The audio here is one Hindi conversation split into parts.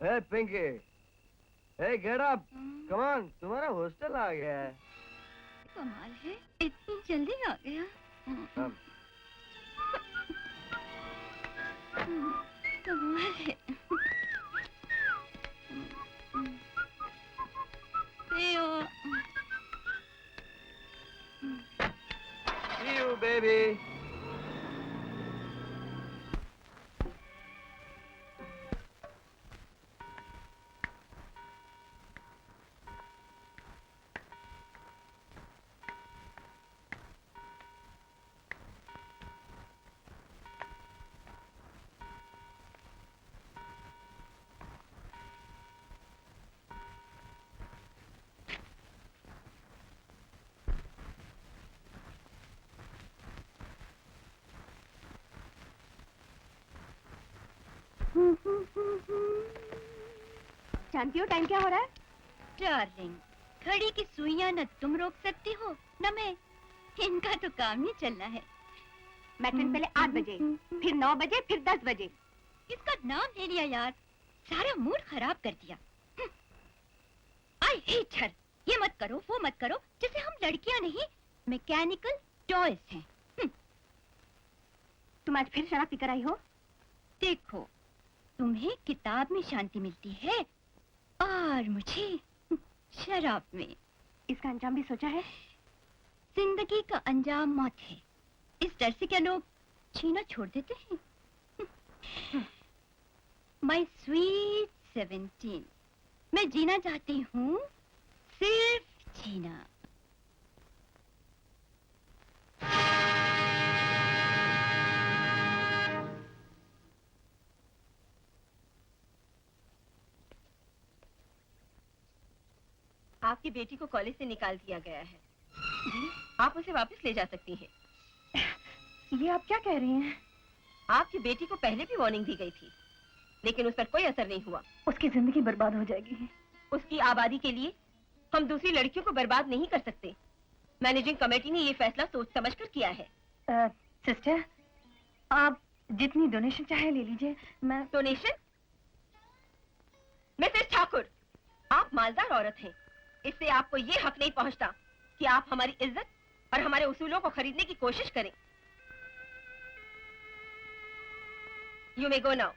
Hey Pinky, hey get up, come on, तुम्हारा हॉस्टल आ गया है। कमाल है, इतनी जल्दी आ गया। कमाल है। See you baby. जानती हो टाइम क्या हो रहा है? डार्लिंग, घड़ी की सुइयां न तुम रोक सकती हो न मैं। इनका तो काम ही चलना है। मैट्रिन पहले 8 बजे, फिर 9 बजे, फिर 10 बजे। इसका नाम ले लिया यार, सारा मूड खराब कर दिया। I hate her. ये मत करो, वो मत करो, जैसे हम लड़कियां नहीं मैकेनिकल टॉयज हैं। तुम आज फिर शराब पीकर आई हो? देखो, तुम्हें किताब में शांति मिलती है और मुझे शराब में। इसका अंजाम भी सोचा है? जिंदगी का अंजाम मौत है। इस डर से क्या लोग जीना छोड़ देते हैं? माय स्वीट 17, मैं जीना चाहती हूँ, सिर्फ जीना। आपकी बेटी को कॉलेज से निकाल दिया गया है। आप उसे वापस ले जा सकती हैं। ये आप क्या कह रही हैं? आपकी बेटी को पहले भी वार्निंग दी गई थी, लेकिन उस पर कोई असर नहीं हुआ। उसकी जिंदगी बर्बाद हो जाएगी। उसकी आबादी के लिए हम दूसरी लड़कियों को बर्बाद नहीं कर सकते। मैनेजिंग कमेटी ने ये फैसला सोच समझकर किया है। सिस्टर, आप जितनी डोनेशन चाहे ले लीजिए। मैं डोनेशन? मिसेस ठाकुर, आप मालदार औरत हैं, इससे आपको ये हक नहीं पहुंचता कि आप हमारी इज्जत और हमारे उसूलों को खरीदने की कोशिश करें। You may go now.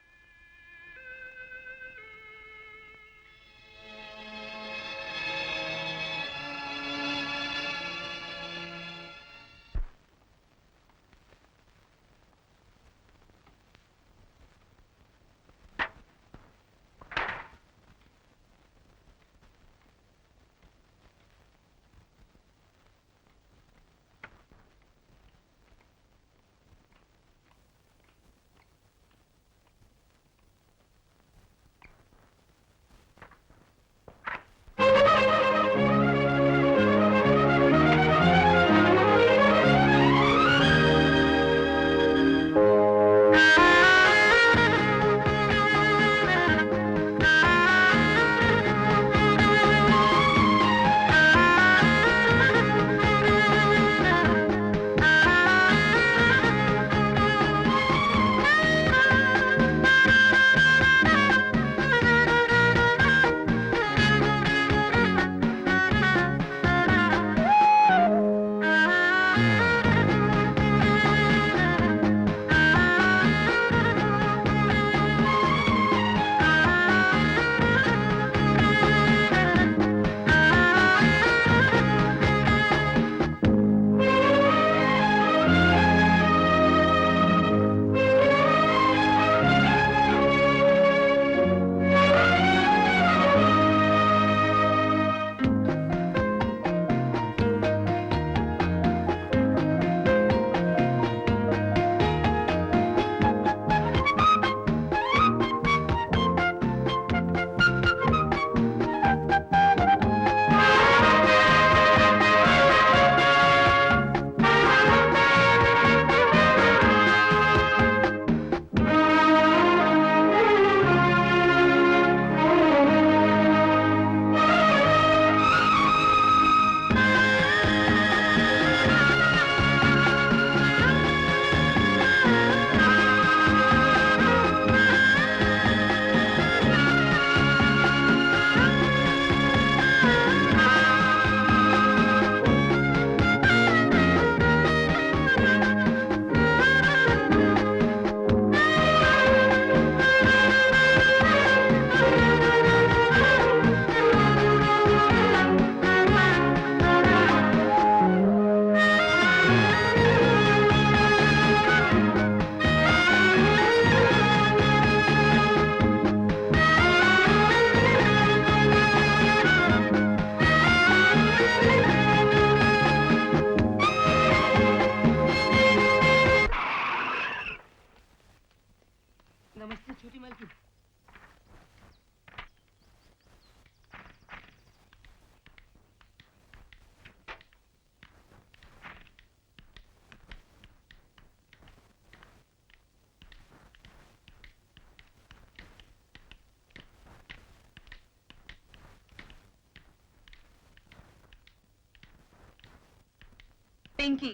Pinky,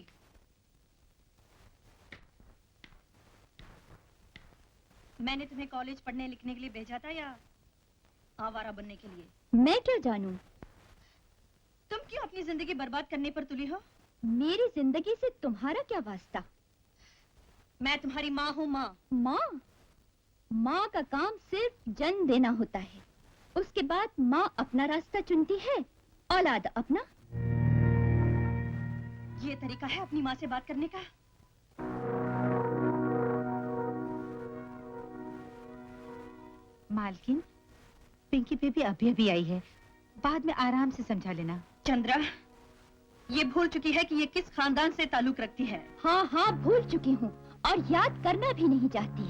मैंने तुम्हें कॉलेज पढ़ने लिखने के लिए भेजा था या आवारा बनने के लिए? मैं क्या जानूं? तुम क्यों अपनी जिंदगी बर्बाद करने पर तुली हो? मेरी जिंदगी से तुम्हारा क्या वास्ता? मैं तुम्हारी माँ हूँ। माँ माँ? माँ का काम सिर्फ जन्म देना होता है, उसके बाद माँ अपना रास्ता चुनती है, औलाद अपना। ये तरीका है अपनी माँ से बात करने का? मालकिन, पिंकी बेबी अभी अभी आई है, बाद में आराम से समझा लेना। चंद्रा, ये भूल चुकी है कि ये किस खानदान से ताल्लुक रखती है। हाँ हाँ, भूल चुकी हूँ और याद करना भी नहीं चाहती।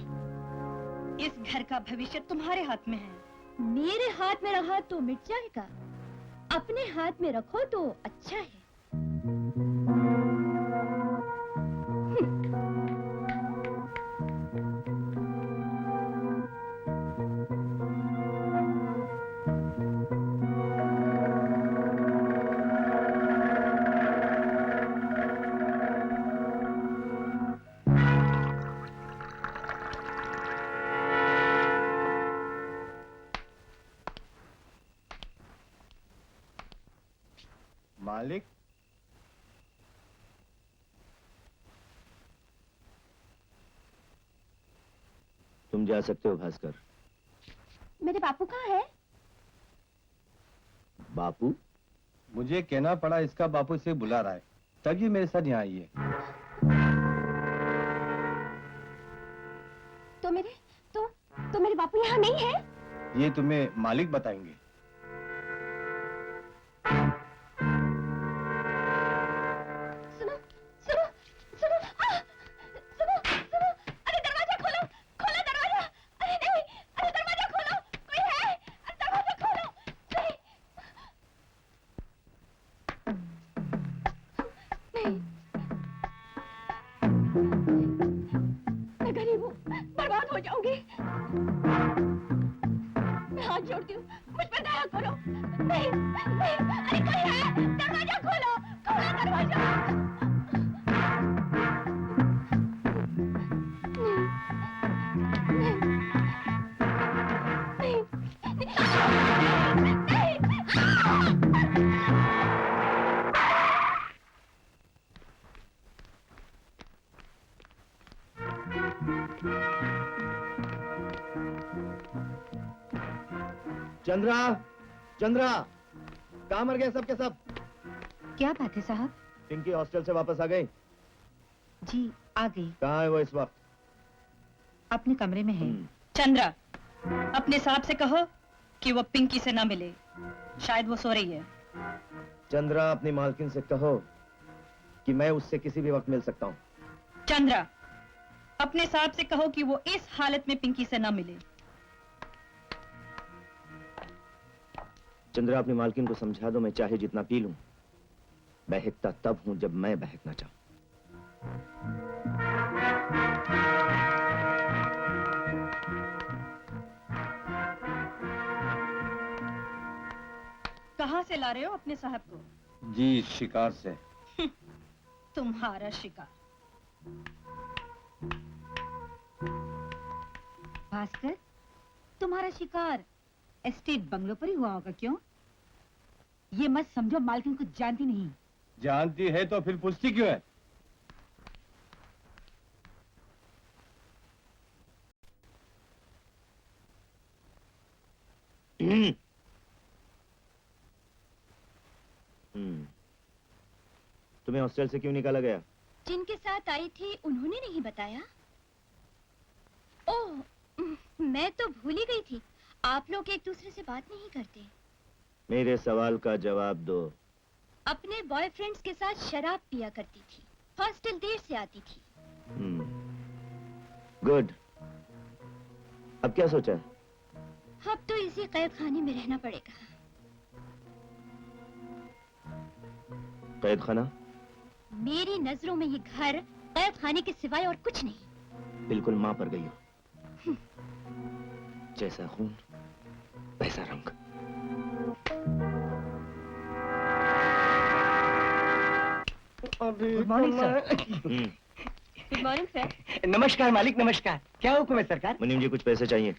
इस घर का भविष्य तुम्हारे हाथ में है। मेरे हाथ में रहा तो मिट जाएगा, अपने हाथ में रखो तो अच्छा है। मालिक, तुम जा सकते हो भास्कर। मेरे बापू कहाँ है? बापू? मुझे कहना पड़ा इसका बापू से बुला रहा है, तभी मेरे साथ यहाँ आई है। तो मेरे बापू यहाँ नहीं है? ये तुम्हें मालिक बताएंगे। सुनो सुनो सुनो, सुनो सुनो, अरे दरवाजा खोलो, खोलो दरवाजा। अरे नहीं, अरे दरवाजा खोलो, कोई है? अरे दरवाजा खोलो। नहीं, मैं गरीब हूँ, बर्बाद हो जाऊंगी। मैं हाथ जोड़ती हूँ, मुझ पर दया करो। नहीं नहीं, अरे कोई है? दरवाजा खोलो, खोलो दरवाजा। चंद्रा, चंद्रा, कहाँ मर गए सब के सब? क्या बात है साहब? पिंकी हॉस्टल से वापस आ गई? जी आ गई, कहाँ है वो इस वक्त? अपने कमरे में है। चंद्रा, अपने साहब से कहो कि वो पिंकी से ना मिले, शायद वो सो रही है। चंद्रा, अपनी मालकिन से कहो कि मैं उससे किसी भी वक्त मिल सकता हूँ। चंद्रा, अपने साहब से कहो कि वो इस हालत में पिंकी से ना मिले। चंद्रा, अपनी मालकिन को समझा दो, मैं चाहे जितना पी लूं, बहकता तब हूं जब मैं बहकना चाहूं। कहाँ से ला रहे हो अपने साहब को? जी, शिकार से। तुम्हारा शिकार। भास्कर, तुम्हारा शिकार एस्टेट बंगलो पर ही हुआ होगा, क्यों? ये मत समझो मालकिन कुछ जानती नहीं। जानती है तो फिर पूछती क्यों है? तुम्हें हॉस्टल से क्यों निकाला गया? जिनके साथ आई थी उन्होंने नहीं बताया। ओह, मैं तो भूल ही गई थी, आप लोग एक दूसरे से बात नहीं करते। मेरे सवाल का जवाब दो। अपने बॉयफ्रेंड्स के साथ शराब पिया करती थी, हॉस्टल देर से आती थी। गुड। अब क्या सोचा है? अब तो इसी कैद खाने में रहना पड़ेगा। कैद खाना? मेरी नजरों में ये घर कैद खाने के सिवाय और कुछ नहीं। बिल्कुल मां पर गई हो। जैसा खून वैसा रंग। Good morning sir. Good morning sir. नमस्कार मालिक, नमस्कार। क्या हुक्म है सरकार? मुनीम जी कुछ पैसे चाहिए।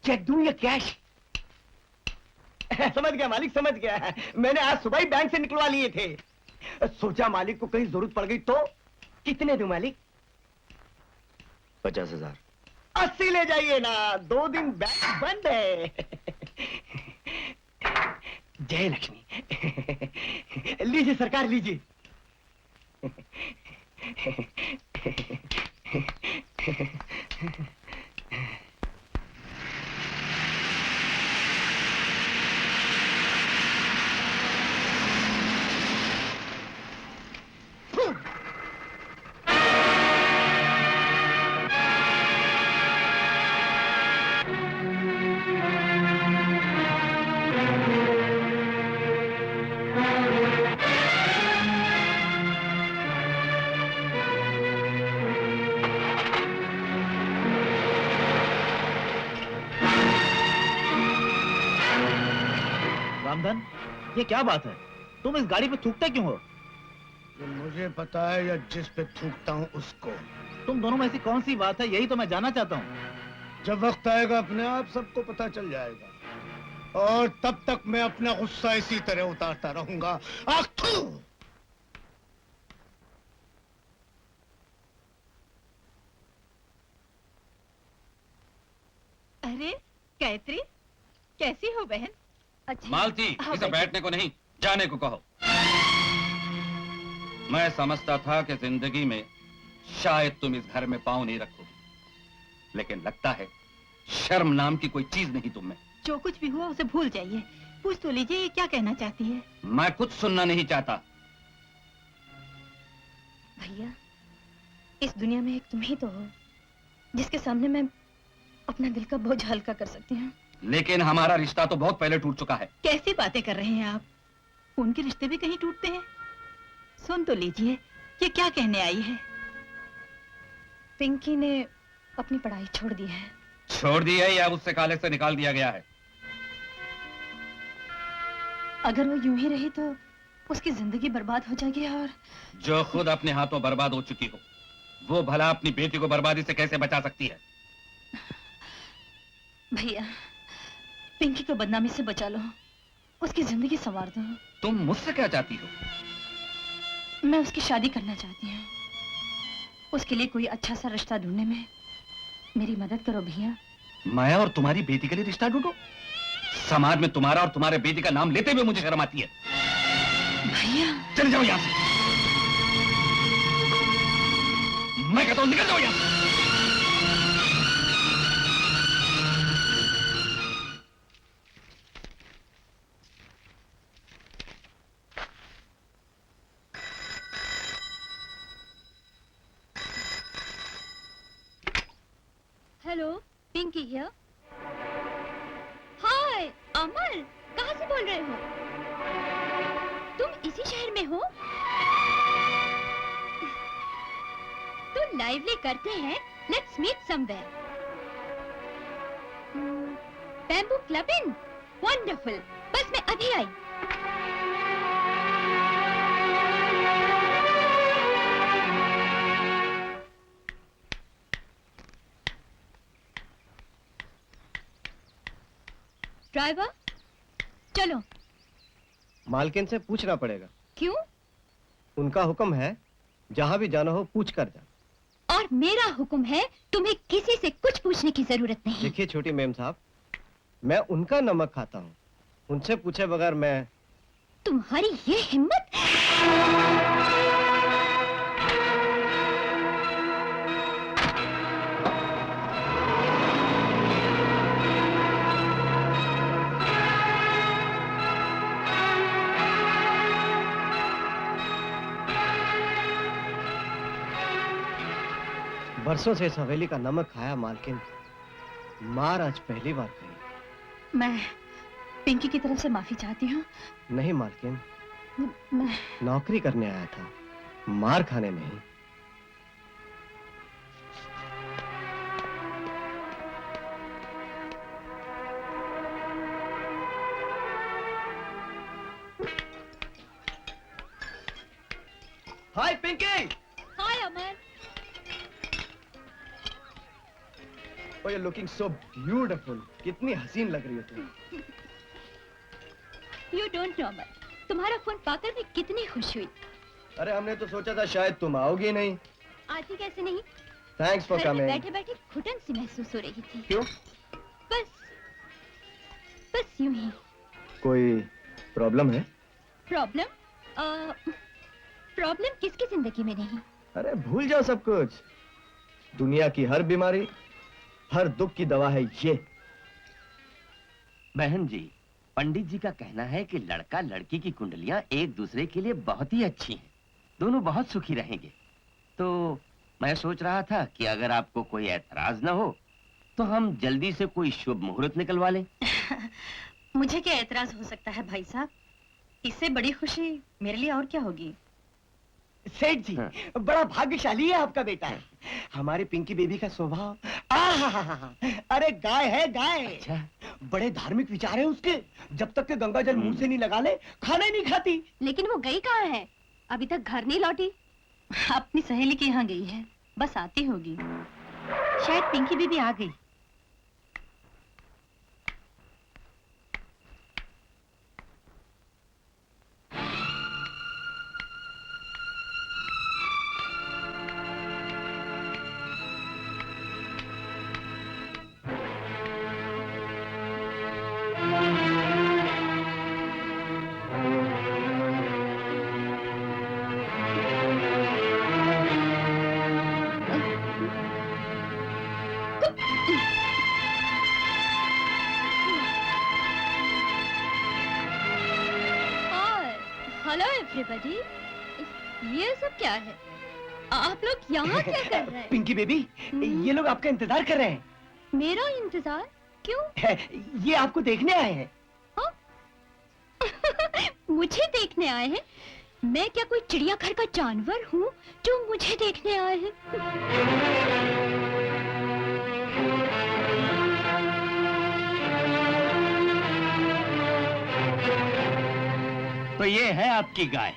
चेक दूं या कैश? समझ गया मालिक, समझ गया। मैंने आज सुबह ही बैंक से निकलवा लिए थे। सोचा मालिक को कहीं जरूरत पड़ गई तो। कितने दूं मालिक? 50,000। 80 ले जाइए ना, 2 दिन बैंक बंद है। जय लक्ष्मी। लीजिए सरकार, लीजिए। रामधन, ये क्या बात है? तुम इस गाड़ी पे थूकते क्यों हो? जो मुझे पता है या जिस पे थूकता हूँ उसको। तुम दोनों में ऐसी कौन सी बात है, यही तो मैं जानना चाहता हूँ। जब वक्त आएगा अपने आप सबको पता चल जाएगा, और तब तक मैं अपना गुस्सा इसी तरह उतारता रहूंगा। आखू! अरे गायत्री, कैसी हो बहन? मालती, हाँ, इसे बैठो। बैठने को नहीं, जाने को कहो। मैं समझता था कि जिंदगी में शायद तुम इस घर में पाँव नहीं रखोगी, लेकिन लगता है शर्म नाम की कोई चीज नहीं तुम में। जो कुछ भी हुआ उसे भूल जाइए। पूछ तो लीजिए ये क्या कहना चाहती है। मैं कुछ सुनना नहीं चाहता। भैया, इस दुनिया में एक तुम ही तो हो जिसके सामने मैं अपना दिल का बोझ हल्का कर सकती हूँ। लेकिन हमारा रिश्ता तो बहुत पहले टूट चुका है। कैसी बातें कर रहे हैं आप? उनके रिश्ते भी कहीं टूटते हैं? सुन तो लीजिए ये क्या कहने आई है। पिंकी ने अपनी पढ़ाई छोड़ दी है। छोड़ दी है या उससे कॉलेज से निकाल दिया गया है? अगर वो यूं ही रही तो उसकी जिंदगी बर्बाद हो जाएगी। और जो खुद अपने हाथों बर्बाद हो चुकी हो, वो भला अपनी बेटी को बर्बादी से कैसे बचा सकती है? भैया, पिंकी को बदनामी से बचा लो, उसकी जिंदगी संवार दो। तुम मुझसे क्या चाहती हो? मैं उसकी शादी करना चाहती हूँ। उसके लिए कोई अच्छा सा रिश्ता ढूंढने में मेरी मदद करो भैया। मैं और तुम्हारी बेटी के लिए रिश्ता ढूंढो? समाज में तुम्हारा और तुम्हारे बेटी का नाम लेते हुए मुझे शर्म आती है। भैया चले जाओ यहाँ से। मैं कहता हूँ निकल जाओ यहाँ से। Hello, Pinky here. Hi Amar, कहाँ से बोल रहे हो? तुम इसी शहर में हो? तो लाइवली करते हैं, let's meet somewhere. Bamboo club in, wonderful. बस मैं अभी आई। ड्राइवर चलो। मालकिन से पूछना पड़ेगा। क्यों? उनका हुक्म है, जहाँ भी जाना हो पूछ कर जा। और मेरा हुक्म है, तुम्हें किसी से कुछ पूछने की जरूरत नहीं। देखिए छोटी मेम साहब, मैं उनका नमक खाता हूँ, उनसे पूछे बगैर मैं। तुम्हारी ये हिम्मत! बरसों से इस हवेली का नमक खाया मालकिन, मार आज पहली बार खाई। मैं पिंकी की तरफ से माफी चाहती हूँ। नहीं मालकिन, मैं नौकरी करने आया था, मार खाने नहीं। हाय हाय पिंकी। हाय अमन। Oh, you're looking so beautiful. कितनी हसीन लग रही हो तुम। You don't know अमन, तुम्हारा फोन पाकर मैं कितनी खुश हुई। अरे हमने तो सोचा था शायद तुम आओगी नहीं। आती कैसे नहीं? Thanks for घर में coming. बैठे बैठे घुटन सी महसूस हो रही थी। क्यों? बस यूं ही। कोई प्रॉब्लम है? प्रॉब्लम? प्रॉब्लम किसकी जिंदगी में नहीं? अरे भूल जाओ सब कुछ। दुनिया की हर बीमारी, हर दुख की दवा है ये। बहन जी, पंडित जी का कहना है कि लड़का लड़की की कुंडलियां एक दूसरे के लिए बहुत ही अच्छी हैं। दोनों बहुत सुखी रहेंगे। तो मैं सोच रहा था कि अगर आपको कोई एतराज न हो तो हम जल्दी से कोई शुभ मुहूर्त निकलवा लें। मुझे क्या एतराज हो सकता है भाई साहब? इससे बड़ी खुशी मेरे लिए और क्या होगी? सेठ जी, हाँ। बड़ा भाग्यशाली है आपका बेटा। हमारे पिंकी बेबी का स्वभाव अरे गाय है गाय। अच्छा। बड़े धार्मिक विचार है उसके। जब तक के गंगा जल मुंह से नहीं लगा ले खाना ही नहीं खाती। लेकिन वो गई कहाँ है? अभी तक घर नहीं लौटी। अपनी सहेली के यहाँ गई है, बस आती होगी। शायद पिंकी बीबी आ गई। हेलो एवरीबॉडी, ये सब क्या है? आप लोग यहाँ क्या कर रहे हैं? पिंकी बेबी, ये लोग आपका इंतजार कर रहे हैं। मेरा इंतजार? क्यों? ये आपको देखने आए हैं। हाँ? मुझे देखने आए हैं? मैं क्या कोई चिड़ियाघर का जानवर हूँ जो मुझे देखने आए हैं? तो ये है आपकी गाय।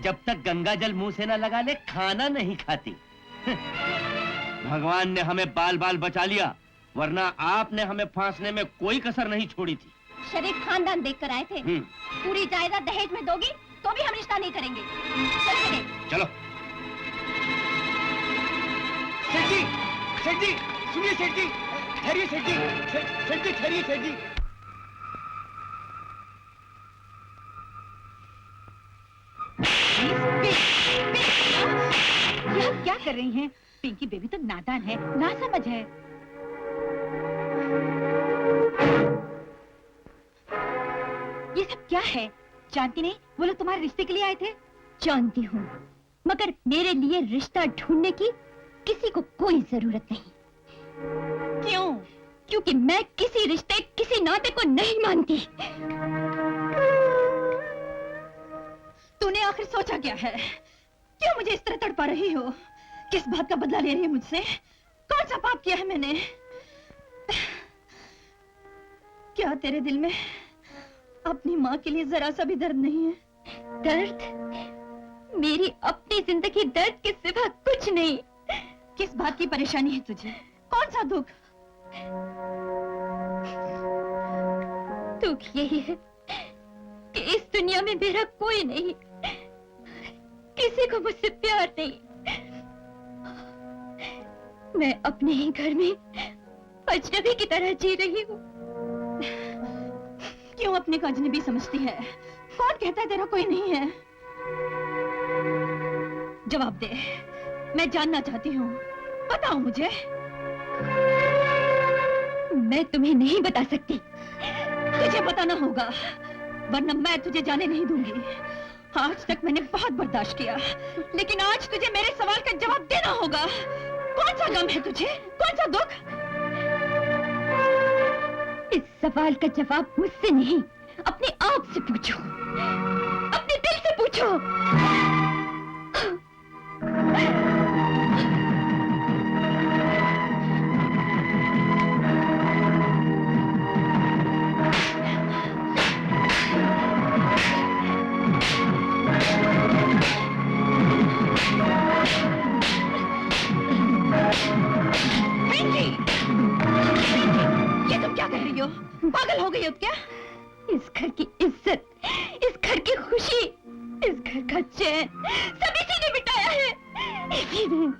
जब तक गंगा जल मुंह से न लगा ले खाना नहीं खाती। भगवान ने हमें बाल बाल बचा लिया, वरना आपने हमें फांसने में कोई कसर नहीं छोड़ी थी। शरीफ खानदान देखकर आए थे। पूरी जायदाद दहेज में दोगी तो भी हम रिश्ता नहीं करेंगे। चलो। सेठ जी, सेठ जी, सुनिए सेठ जी, ठहरिए सेठ जी, सेठ जी ठहरिए सेठ जी। ये आप क्या कर रही हैं? पिंकी बेबी तो नादान है, ना समझ है। ये सब क्या है? जानती नहीं? वो लोग तुम्हारे रिश्ते के लिए आए थे। जानती हूँ, मगर मेरे लिए रिश्ता ढूंढने की किसी को कोई जरूरत नहीं। क्यों? क्योंकि मैं किसी रिश्ते, किसी नाते को नहीं मानती। तूने आखिर सोचा क्या है? क्यों मुझे इस तरह तड़पा रही हो? किस बात का बदला ले रही है मुझसे? कौन सा पाप किया है मैंने? क्या तेरे दिल में अपनी माँ के लिए जरा सा भी दर्द नहीं है? दर्द? मेरी अपनी जिंदगी दर्द के सिवा कुछ नहीं। किस बात की परेशानी है तुझे? कौन सा दुख? दुख यही है कि इस दुनिया में मेरा कोई नहीं, किसी को मुझसे प्यार नहीं। मैं अपने ही घर में अजनबी की तरह जी रही हूँ। क्यों अपने को अजनबी समझती है? कौन कहता है तेरा कोई नहीं है? जवाब दे, मैं जानना चाहती हूँ। बताओ मुझे। मैं तुम्हें नहीं बता सकती। तुझे बताना होगा, वरना मैं तुझे जाने नहीं दूंगी। आज तक मैंने बहुत बर्दाश्त किया, लेकिन आज तुझे मेरे सवाल का जवाब देना होगा। कौन सा गम है तुझे? कौन सा दुख? इस सवाल का जवाब मुझसे नहीं, अपने आप से पूछो, अपने दिल से पूछो। इंद्री, ये तुम क्या कर रही हो? पागल हो गई हो क्या? इस घर की इज्जत, इस घर की खुशी, इस घर का चैन सब इसी ने मिटाया है, इसी ने।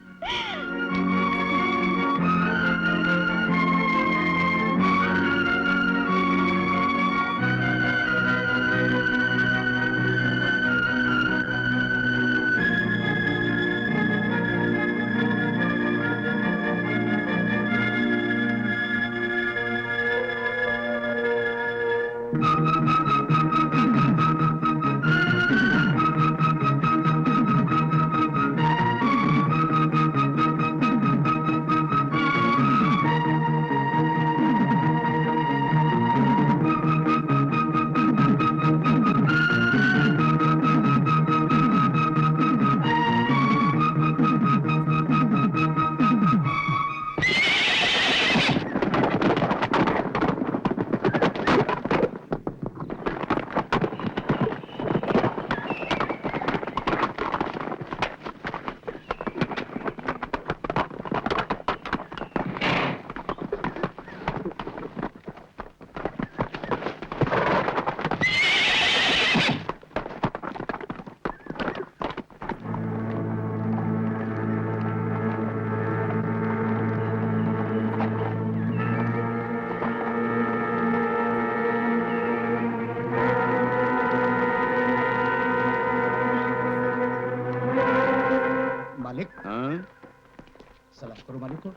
सलाम करो मालिक को।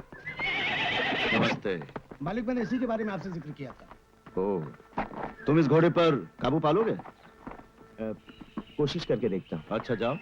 नमस्ते। मालिक, मैंने इसी के बारे में आपसे जिक्र किया था। ओ, तुम इस घोड़े पर काबू पालोगे? कोशिश करके देखता हूँ। अच्छा, जाओ।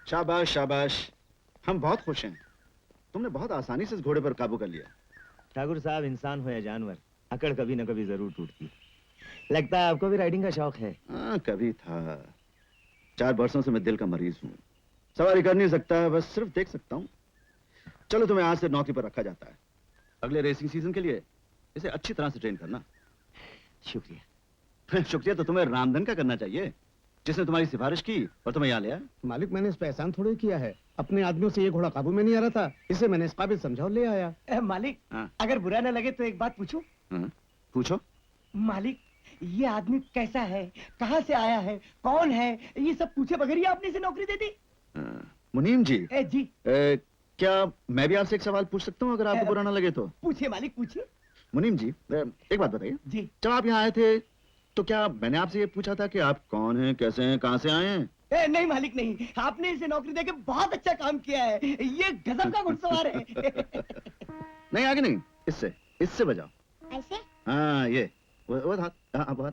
शाबाश शाबाश, हम बहुत खुश हैं। तुमने बहुत आसानी से इस घोड़े पर काबू कर लिया। ठाकुर साहब, इंसान हो या जानवर, अकड़ कभी न कभी जरूर टूटती। लगता है आपको भी राइडिंग का शौक है। हाँ, कभी था। 4 बरसों से मैं दिल का मरीज हूँ। सवारी कर नहीं सकता, बस सिर्फ देख सकता हूँ। चलो, तुम्हें आज से नौकरी पर रखा जाता है। अगले रेसिंग सीजन के लिए इसे अच्छी तरह से ट्रेन करना। शुक्रिया। शुक्रिया तो तुम्हें रामधन का करना चाहिए, जिसने तुम्हारी सिफारिश की और तुम्हें यहाँ लिया। मालिक, मैंने इस पे एहसान थोड़ी किया है। अपने आदमियों से ये घोड़ा काबू में नहीं आ रहा था, इसे मैंने इस काबिल समझा और ले आया। मालिक, हाँ। अगर बुरा न लगे तो एक बात पूछूं? पूछो। मालिक, ये आदमी कैसा है, कहाँ से आया है, कौन है, ये सब पूछे बगैर ही आपने इसे नौकरी दे दी? मुनीम जी, जी क्या मैं भी आपसे एक सवाल पूछ सकता हूँ, अगर आपको बुरा ना लगे तो? पूछिए मालिक, पूछिए। मुनीम जी, एक बात बताइए जी। जब आप यहाँ आए थे तो क्या मैंने आपसे ये पूछा था कि आप कौन हैं, कैसे हैं, कहाँ से आए हैं? नहीं मालिक, नहीं। आपने इसे नौकरी देके बहुत अच्छा काम किया है। ये गजब का घुड़सवार है। नहीं, आगे नहीं, इससे बजाओ। ऐसे? हाँ, ये वो हाथ, हाँ वो हाथ,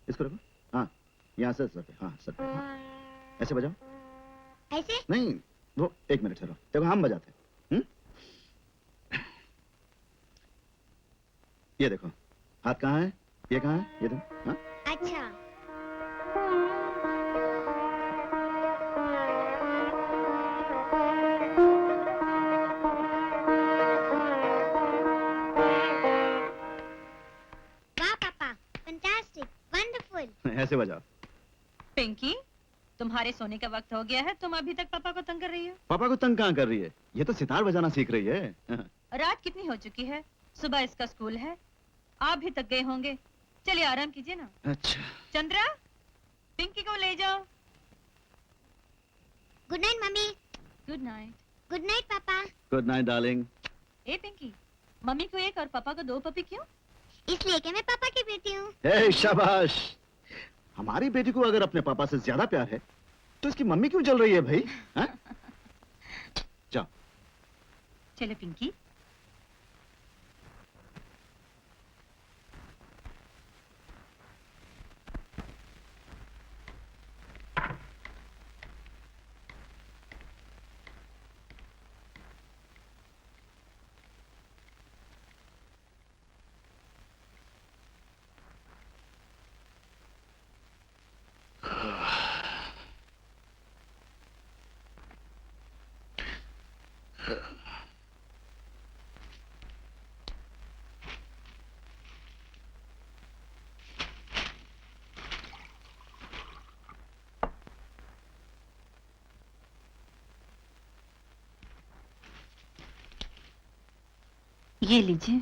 इसको रखो। हाँ, यहाँ से सर पे, हाँ सर पे, हाँ। ऐसे बजाओ। ऐसे? नहीं, वो 1 मिनट ठहरो, देखो हम बजाते हैं। ये देखो, हाथ कहाँ है, ये कहाँ है, ये देखो। हाँ? अच्छा। वाह पापा, फैंटास्टिक, वंडरफुल। ऐसे बजाओ। पिंकी, तुम्हारे सोने का वक्त हो गया है, तुम अभी तक पापा को तंग कर रही हो। पापा को तंग कहाँ कर रही है, ये तो सितार बजाना सीख रही है। रात कितनी हो चुकी है, सुबह इसका स्कूल है, आप भी थक गए होंगे, चलिए आराम कीजिए ना। अच्छा। चंद्रा, पिंकी को ले जाओ। Good night mummy. Good night. Good night papa. Good night darling. ए पिंकी, मम्मी को 1 और पापा को 2 पपी क्यों? इसलिए कि मैं पापा की बेटी हूँ। हे शाबाश, हमारी बेटी को अगर अपने पापा से ज्यादा प्यार है तो इसकी मम्मी क्यों जल रही है भाई? हाँ? जाओ। चलो पिंकी। ये लीजिए।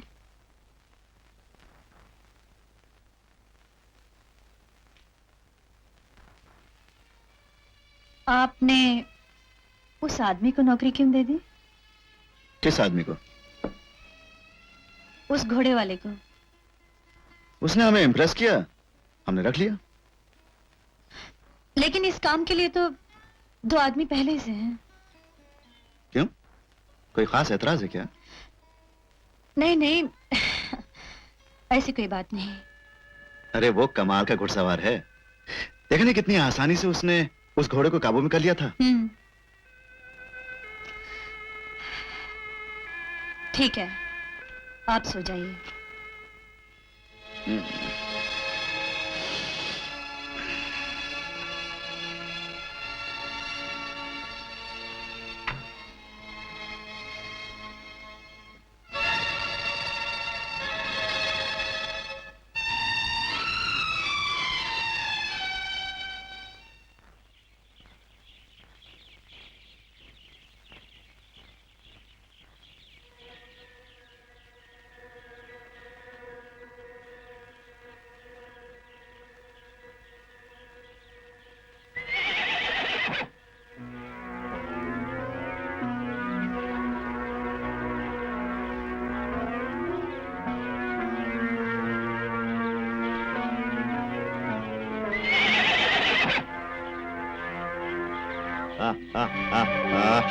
आपने उस आदमी को नौकरी क्यों दे दी? किस आदमी को? उस घोड़े वाले को। उसने हमें इम्प्रेस किया, हमने रख लिया। लेकिन इस काम के लिए तो 2 आदमी पहले से हैं। क्यों, कोई खास एतराज है क्या? नहीं नहीं, ऐसी कोई बात नहीं। अरे वो कमाल का घुड़सवार है, देखने कितनी आसानी से उसने उस घोड़े को काबू में कर लिया था। ठीक है, आप सो जाइए।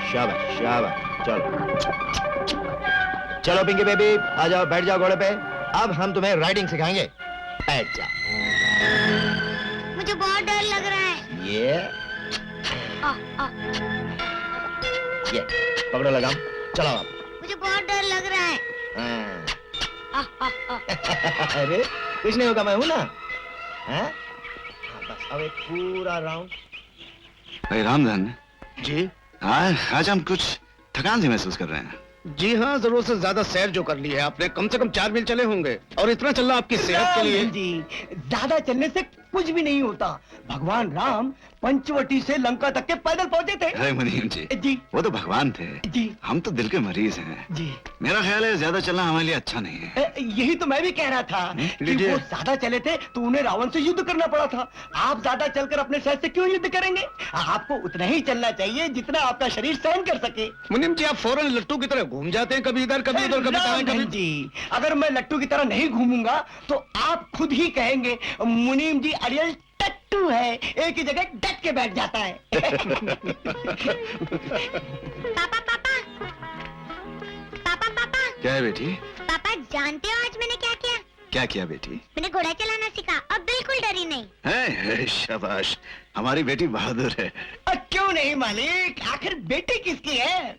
शाबाश शाबाश, चलो चलो पिंकी बेबी, आ जाओ, बैठ जाओ घोड़े पे। अब हम तुम्हें राइडिंग सिखाएंगे, बैठ जाओ। मुझे बहुत डर लग रहा है। ये आ, आ। ये पकड़ो लगाम, चलाओ आप। मुझे बहुत डर लग रहा है। हाँ। अरे कुछ नहीं होगा, मैं हूं ना। हाँ? हाँ, बस अब एक पूरा राउंड। भाई रामधन जी आज हम कुछ थकान सी महसूस कर रहे हैं। जी हाँ, जरूरत से ज्यादा सैर जो कर ली है आपने, कम से कम 4 मील चले होंगे, और इतना चलना आपकी सेहत के लिए। राम जी, ज्यादा चलने से कुछ भी नहीं होता। भगवान राम पंचवटी से लंका तक के पैदल पहुंचे थे। अरे मुनीम जी, जी वो तो भगवान थे, जी हम तो दिल के मरीज हैं। जी। मेरा ख्याल है ज्यादा चलना हमारे लिए अच्छा नहीं है। यही तो मैं भी कह रहा था कि लीजिए। वो ज्यादा चले थे तो उन्हें रावण से युद्ध करना पड़ा था। आप ज्यादा चलकर अपने शहर से क्यों युद्ध करेंगे? आपको उतना ही चलना चाहिए जितना आपका शरीर सहन कर सके। मुनीम जी, आप फौरन लट्टू की तरह घूम जाते हैं, कभी इधर कभी उधर, कभी दाएं, रामधन कभी। जी, अगर मैं लट्टू की तरह नहीं घूमूंगा तो आप खुद ही कहेंगे मुनीम जी अड़ियल टट्टू है, एक ही जगह डट के बैठ जाता है। पापा पापा पापा पापा क्या है बेटी? पापा, जानते हो आज मैंने क्या किया? क्या किया बेटी? मैंने घोड़ा चलाना सीखा, अब बिल्कुल डरी नहीं। है, शाबाश, हमारी बेटी बहादुर है। क्यों नहीं मालिक, आखिर बेटी किसकी है?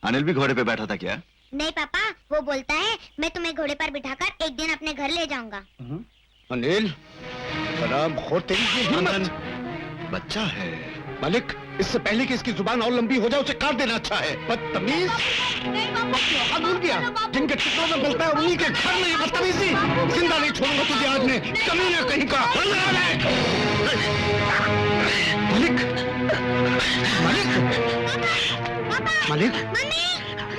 अनिल भी घोड़े पे बैठा था क्या? नहीं पापा, वो बोलता है मैं तुम्हें घोड़े पर बिठाकर एक दिन अपने घर ले जाऊंगा। अनिल, बड़ा बहुत तेरी की हिम्मत। बच्चा है। मालिक, इससे पहले कि इसकी जुबान और लंबी हो जाए उसे काट देना अच्छा है। बदतमीज, भूल गया, जिनके टुकड़ों में बोलता है उन्हीं के घर में ये बदतमीजी। जिंदा नहीं छोड़ूंगा तुझे आज मैं, कमीना कहीं का। मालिक, मालिक, मालिक,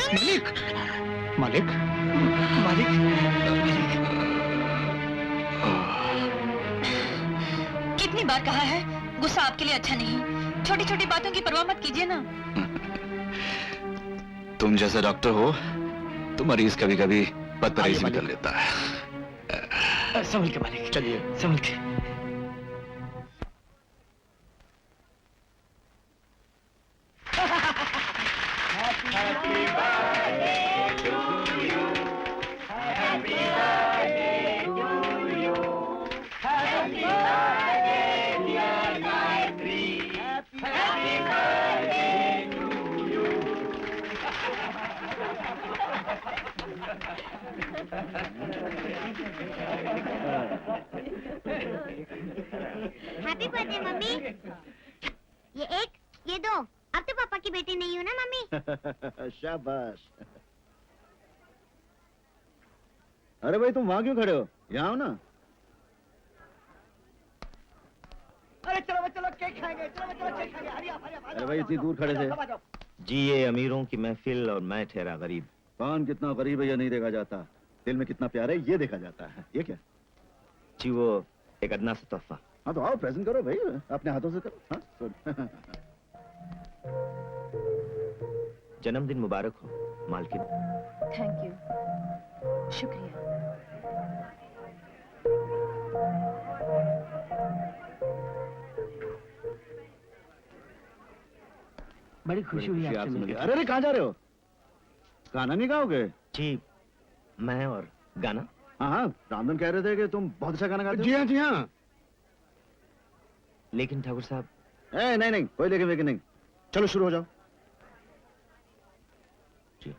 मालिक, मालिक, मालिक। कितनी बार कहा है, गुस्सा आपके लिए अच्छा नहीं। छोटी छोटी बातों की परवाह मत कीजिए ना। तुम जैसा डॉक्टर हो तो मरीज कभी कभी बदतमीजी भी कर लेता है। संभल के मालिक, चलिए संभल के। Happy birthday mummy. ये एक, ये दो। अब तो पापा की बेटी नहीं हूँ ना मम्मी। शाबाश। अरे भाई, तुम वहां क्यों खड़े हो? यहाँ आओ ना। अरे चलो चलो, केक खाएंगे, चलो चलो केक खाएंगे। हरी आप, हरी आप। अरे भाई, इतनी दूर खड़े थे। जी ये अमीरों की महफिल और मैं ठहरा गरीब। कौन कितना गरीब है ये नहीं देखा जाता, दिल में कितना प्यार है ये देखा जाता है। ये क्या? जी वो एक अदना सा तोहफा। हाँ तो आओ, प्रेजेंट करो भाई, अपने हाथों से करो। हाँ गुड। जन्मदिन मुबारक हो मालकिन। थैंक यू, शुक्रिया। बड़ी खुशी हुई आपसे मिलके। मिलकर। अरे अरे, कहाँ जा रहे हो? गाना नहीं गाओगे? जी मैं और गाना। हाँ हाँ, रामधन कह रहे थे कि तुम बहुत अच्छा गाना गाते हो। जी हाँ, जी हाँ। लेकिन ठाकुर साहब। नहीं नहीं, कोई लेकिन नहीं। चलो शुरू हो जाओ। जी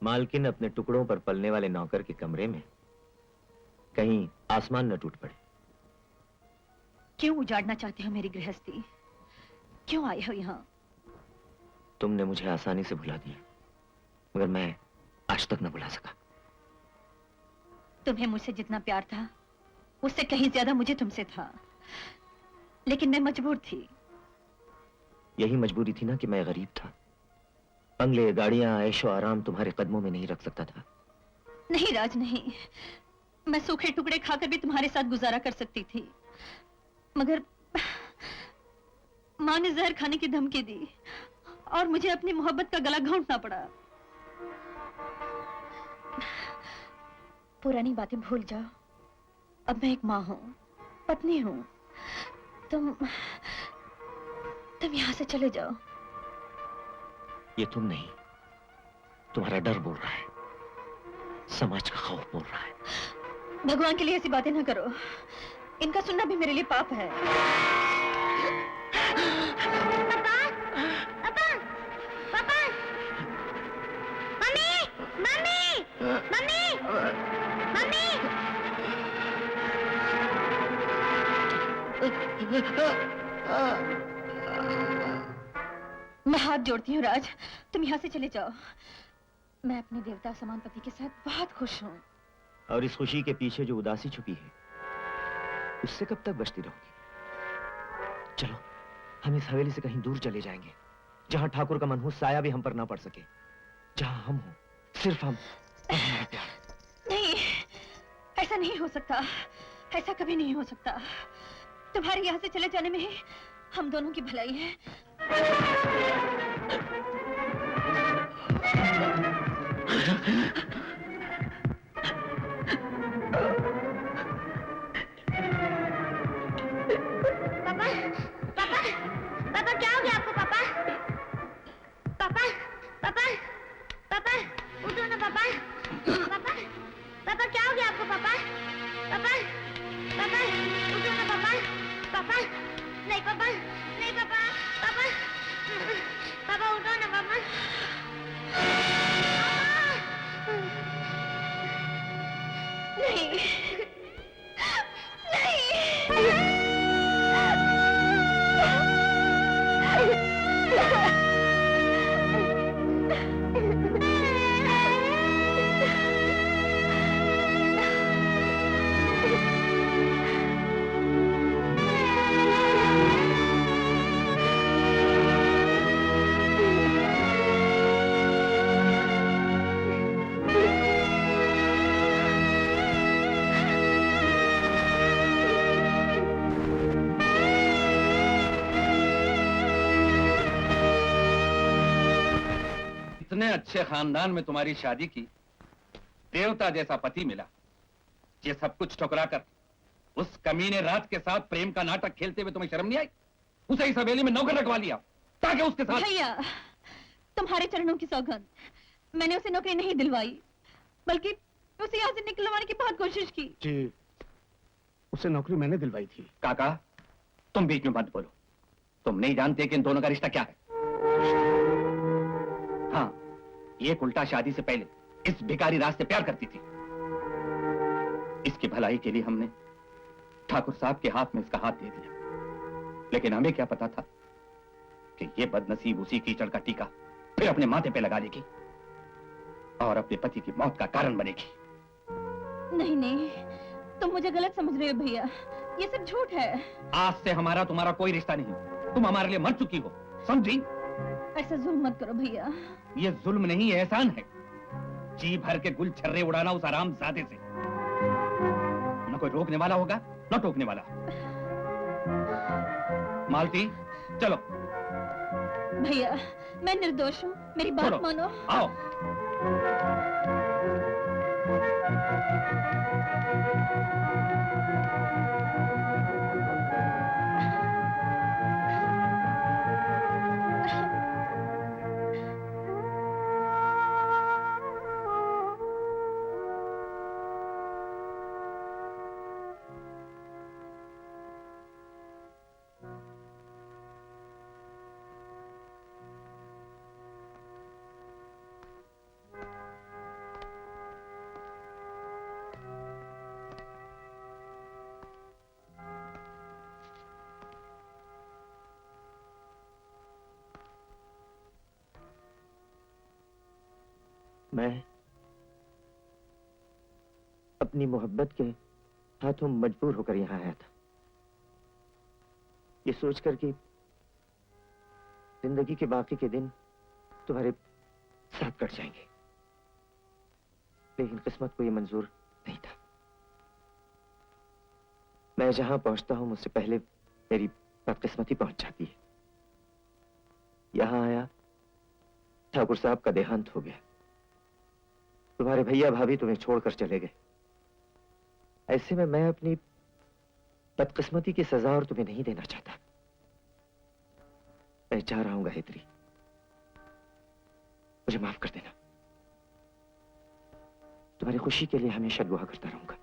मालकिन अपने टुकड़ों पर पलने वाले नौकर के कमरे में, कहीं आसमान न टूट पड़े। क्यों उजाड़ना चाहते हो मेरी गृहस्थी? क्यों आए हो यहाँ? तुमने मुझे आसानी से भुला दिया, मगर मैं आज तक न भुला सका। तुम्हें मुझसे जितना प्यार था, उससे कहीं ज्यादा मुझे तुमसे था, लेकिन मैं मजबूर थी। यही मजबूरी थी ना कि मैं गरीब था। बंगले, गाड़ियां, ऐशो आराम तुम्हारे कदमों में नहीं रख सकता था। नहीं राज, नहीं। मैं सूखे टुकड़े खाकर भी तुम्हारे साथ गुजारा कर सकती थी, मगर माँ ने जहर खाने की धमकी दी और मुझे अपनी मोहब्बत का गला घोंटना पड़ा। पुरानी बातें भूल जाओ। अब मैं एक माँ हूँ, पत्नी हूँ। तुम यहाँ से चले जाओ। ये तुम नहीं, तुम्हारा डर बोल रहा है, समाज का खौफ बोल रहा है। भगवान के लिए ऐसी बातें ना करो, इनका सुनना भी मेरे लिए पाप है। पापा, पापा, पापा, मम्मी, मम्मी, मम्मी, मम्मी। मैं हाथ जोड़ती हूँ राज, तुम यहाँ से चले जाओ। मैं अपने देवता समान पति के साथ बहुत खुश हूँ। और इस खुशी के पीछे जो उदासी छुपी है, उससे कब तक बचती रहोगी? चलो, हम इस हवेली से कहीं दूर चले जाएंगे, जहां ठाकुर का मनहूस साया भी हम पर ना पड़ सके, जहां हम हो, सिर्फ हम और हमारा प्यार। नहीं, ऐसा नहीं हो सकता, ऐसा कभी नहीं हो सकता। तुम्हारे यहाँ से चले जाने में ही हम दोनों की भलाई है। पापा, पापा, पापा क्या हो गया आपको पापा? पापा, पापा, पापा, उठो ना पापा। पापा, पापा क्या हो गया आपको पापा? पापा, पापा, उठो ना पापा। पापा, नहीं पापा, नहीं पापा, पापा, पापा उठो ना पापा। नहीं, इतने अच्छे खानदान में तुम्हारी शादी की, देवता जैसा पति मिला, ये सब कुछ ठुकरा कर उस कमीने रात के साथ प्रेम का नाटक खेलते हुए तुम्हें शर्म नहीं आई? उसे इस हवेली में नौकर रखवा लिया ताकि उसके साथ। भैया, तुम्हारे चरणों की सौगंध, मैंने उसे नौकरी नहीं दिलवाई, बल्कि उसे यहाँ से निकलवाने की बहुत कोशिश की। जी, उसे नौकरी मैंने दिलवाई थी। काका, तुम बीच में मत बोलो। तुम नहीं जानते कि इन दोनों का रिश्ता क्या है। हाँ, ये उल्टा शादी से पहले इस भिखारी राज से प्यार करती थी। इसकी भलाई के लिए हमने ठाकुर साहब के हाथ में इसका हाथ दे दिया, लेकिन हमें क्या पता था कि ये बदनसीब उसी कीचड़ का टीका फिर अपने माथे पे लगा देगी और अपने पति की मौत का कारण बनेगी। नहीं नहीं, तुम मुझे गलत समझ रहे हो भैया, ये सब झूठ है। आज से हमारा तुम्हारा कोई रिश्ता नहीं, तुम हमारे लिए मर चुकी हो, समझी? ऐसा जुल्म मत करो भैया। ये जुल्म नहीं, एहसान है। जी भर के गुल छर्रे उड़ाना उस आरामजादे से। न कोई रोकने वाला होगा न टोकने वाला। मालती, चलो। भैया, मैं निर्दोष हूँ, मेरी बात छोड़ो, मानो। आओ। मैं अपनी मोहब्बत के हाथों मजबूर होकर यहाँ आया था, ये सोचकर कि जिंदगी के बाकी के दिन तुम्हारे साथ कट जाएंगे, लेकिन किस्मत को ये मंजूर नहीं था। मैं जहां पहुंचता हूं मुझसे पहले मेरी बदकिस्मती पहुंच जाती है। यहां आया, ठाकुर साहब का देहांत हो गया, तुम्हारे भैया भाभी तुम्हें छोड़कर चले गए। ऐसे में मैं अपनी बदकिस्मती की सजा और तुम्हें नहीं देना चाहता। मैं जा रहा हूं गायत्री, मुझे माफ कर देना। तुम्हारी खुशी के लिए हमेशा दुआ करता रहूंगा।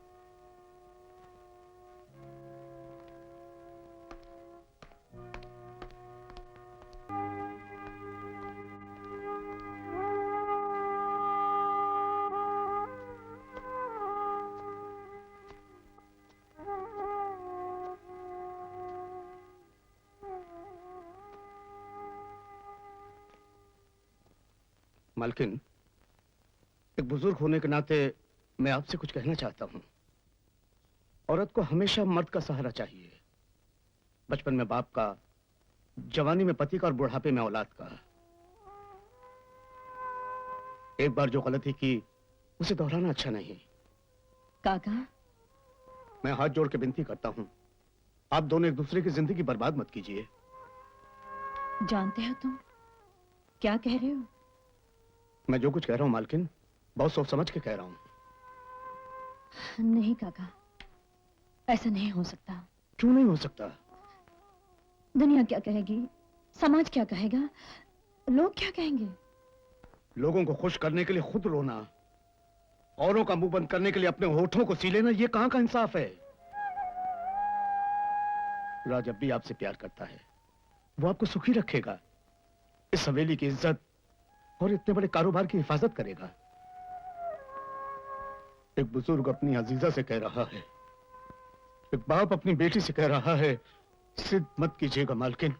मालकिन, एक बुजुर्ग होने के नाते मैं आपसे कुछ कहना चाहता हूं। औरत को हमेशा मर्द का सहारा चाहिए। बचपन में बाप का, जवानी में पति का और बुढ़ापे में औलाद का। एक बार जो गलती की उसे दोहराना अच्छा नहीं। काका, मैं हाथ जोड़ के विनती करता हूं, आप दोनों एक दूसरे की जिंदगी बर्बाद मत कीजिए। जानते हो तुम क्या कह रहे हो? मैं जो कुछ कह रहा हूं मालकिन, बहुत सोच समझ के कह रहा हूं। नहीं काका, ऐसा नहीं हो सकता। क्यों नहीं हो सकता? दुनिया क्या कहेगी, समाज क्या कहेगा, लोग क्या कहेंगे? लोगों को खुश करने के लिए खुद रोना, औरों का मुंह बंद करने के लिए अपने होठों को सी लेना, ये कहां का इंसाफ है? राज अब भी आपसे प्यार करता है, वो आपको सुखी रखेगा, इस हवेली की इज्जत और इतने बड़े कारोबार की हिफाजत करेगा। एक बुजुर्ग अपनी अजीजा से कह रहा है, एक बाप अपनी बेटी से कह रहा है, जिद मत कीजिएगा मालकिन,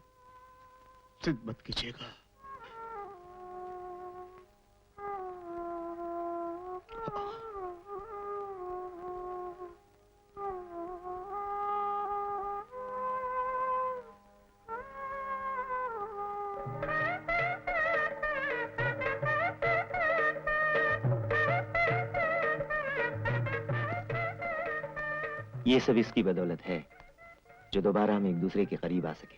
जिद मत कीजिएगा। ये सब इसकी बदौलत है जो दोबारा हम एक दूसरे के करीब आ सके।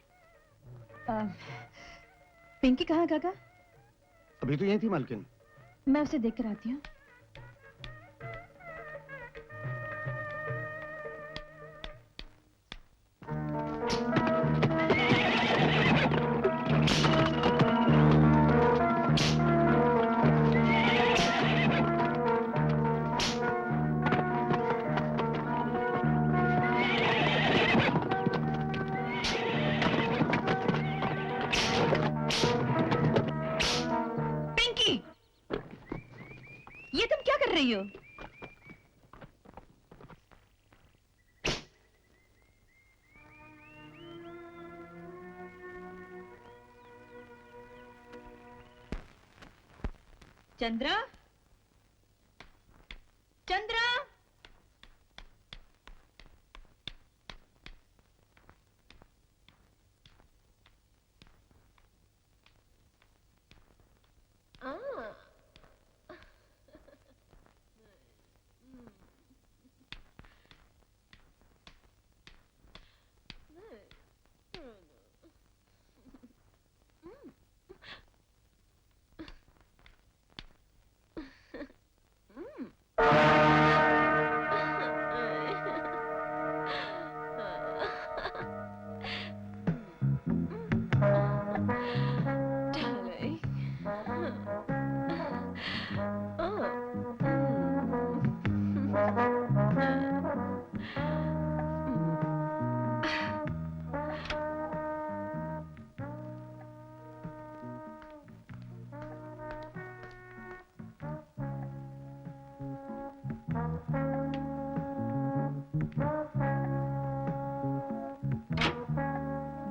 पिंकी कहाँ काका? अभी तो यही थी मालकिन। मैं उसे देख कर आती हूँ। ये तुम क्या कर रही हो? चंद्रा, चंद्रा,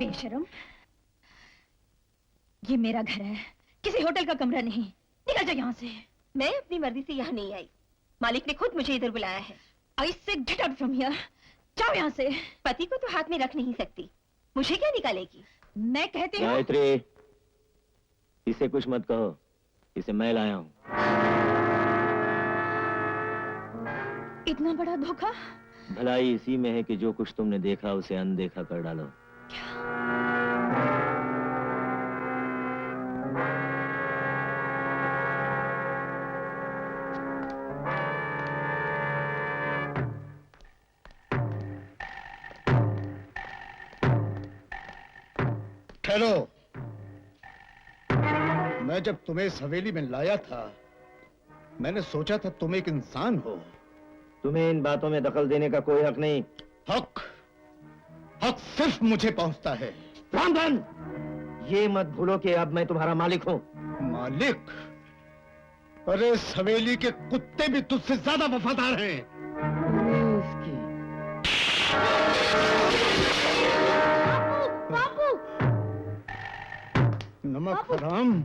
बेशरम, ये मेरा घर है, किसी होटल का कमरा नहीं। निकल जा यहाँ से। मैं अपनी मर्जी से यहाँ नहीं आई, मालिक ने खुद मुझे इधर बुलाया है। I say get out from here. जाओ यहाँ से। पति को तो हाथ में रख नहीं सकती, मुझे क्या निकालेगी? मैं कहती हूँ। गायत्री, इसे कुछ मत कहो, इसे मैं लाया हूँ। इतना बड़ा धोखा? भलाई इसी में है कि जो कुछ तुमने देखा उसे अनदेखा कर डालो। ठहरो, मैं जब तुम्हें इस हवेली में लाया था, मैंने सोचा था तुम एक इंसान हो। तुम्हें इन बातों में दखल देने का कोई हक नहीं। हक सिर्फ मुझे पहुंचता है। रामधन, ये मत भूलो कि अब मैं तुम्हारा मालिक हूँ। मालिक? अरे इस हवेली के कुत्ते भी तुझसे ज्यादा वफादार हैं। नमक हराम,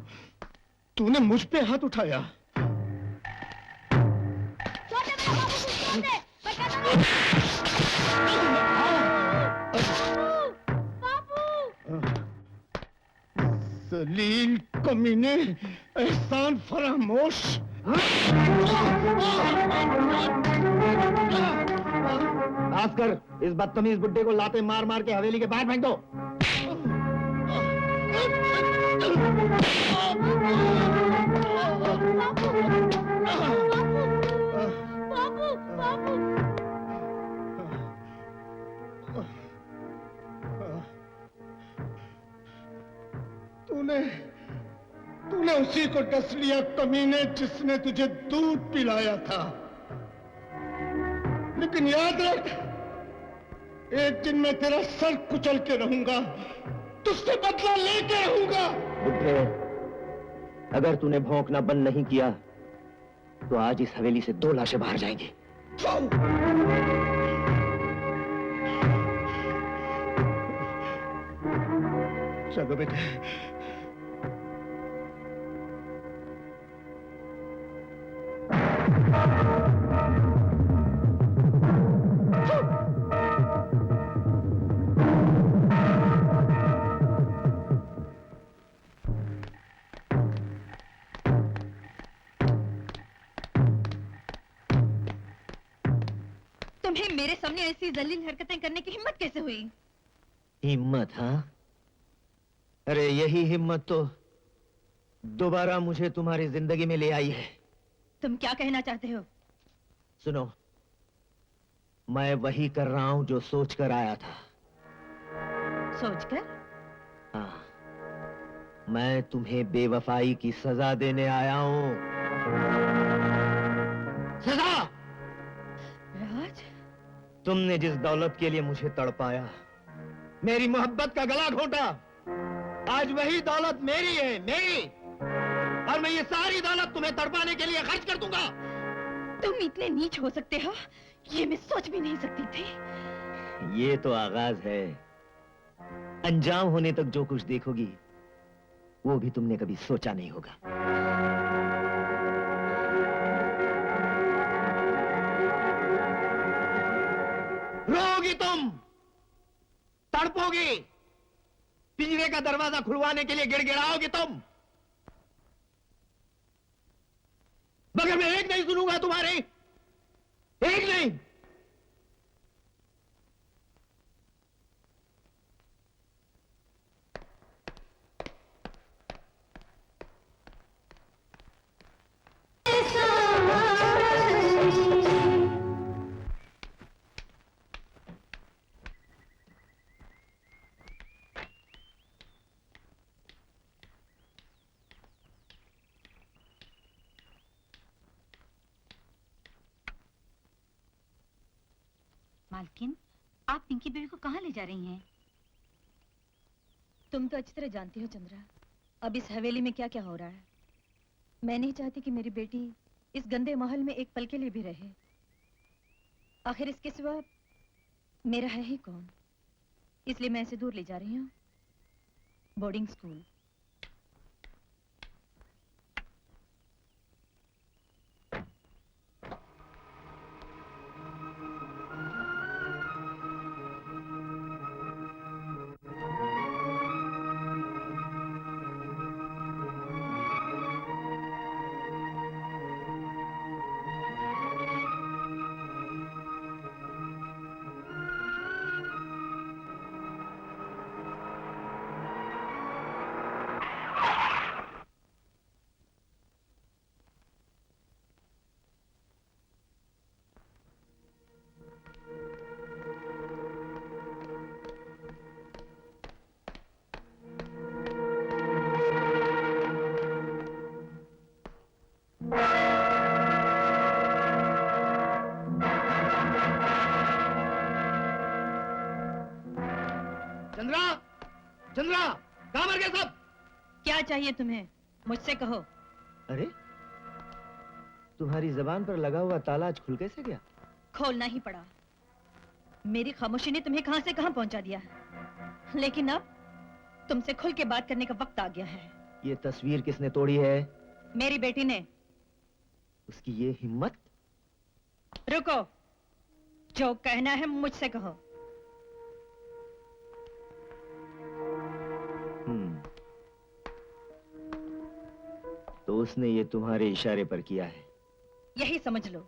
तूने मुझ पे हाथ उठाया। जलील कमीने, एहसान फरामोश। माफ कर, इस बदतमीज बुड्ढे को लाते मार मार के हवेली के बाहर फेंक दो। तूने उसी को डस लिया कमीने, जिसने तुझे दूध पिलाया था। लेकिन याद रख, एक दिन मैं तेरा सर कुचल के रहूंगा, तुझसे बदला लेके रहूंगा। बुड्ढे, अगर तूने भौंकना बंद नहीं किया तो आज इस हवेली से 2 लाशें बाहर जाएंगी। चलो बेटे। तुम्हें मेरे सामने ऐसी जलील हरकतें करने की हिम्मत कैसे हुई? हिम्मत? हाँ, अरे यही हिम्मत तो दोबारा मुझे तुम्हारी जिंदगी में ले आई है। तुम क्या कहना चाहते हो? सुनो, मैं वही कर रहा हूं जो सोच कर आया था। सोचकर? हाँ, मैं तुम्हें बेवफाई की सजा देने आया हूं। सजा! राज, तुमने जिस दौलत के लिए मुझे तड़पाया, मेरी मोहब्बत का गला घोंटा, आज वही दौलत मेरी है, मेरी। और मैं ये सारी दौलत तुम्हें तड़पाने के लिए खर्च कर दूंगा। तुम इतने नीच हो सकते हो, ये मैं सोच भी नहीं सकती थी। ये तो आगाज है, अंजाम होने तक जो कुछ देखोगी वो भी तुमने कभी सोचा नहीं होगा। रोगी तुम, तड़पोगी, पिंजरे का दरवाजा खुलवाने के लिए गिड़गिड़ाओगी तुम, मगर मैं एक नहीं सुनूंगा तुम्हारे, एक नहीं। मालकिन, आप पिंकी बेबी को कहाँ ले जा रही हैं? तुम तो अच्छी तरह जानती हो चंद्रा, अब इस हवेली में क्या क्या हो रहा है। मैं नहीं चाहती कि मेरी बेटी इस गंदे महल में एक पल के लिए भी रहे। आखिर इसके सिवा मेरा है ही कौन, इसलिए मैं इसे दूर ले जा रही हूँ, बोर्डिंग स्कूल। चंद्रा, कहाँ मर गए सब? क्या चाहिए तुम्हें? मुझसे कहो। अरे तुम्हारी जबान पर लगा हुआ ताला आज खुल कैसे गया? खोलना ही पड़ा। मेरी खामोशी ने तुम्हें कहां से कहां पहुंचा दिया। लेकिन अब तुमसे खुल के बात करने का वक्त आ गया है। ये तस्वीर किसने तोड़ी है? मेरी बेटी ने। उसकी ये हिम्मत? रुको, जो कहना है मुझसे कहो। तो उसने ये तुम्हारे इशारे पर किया है? यही समझ लो।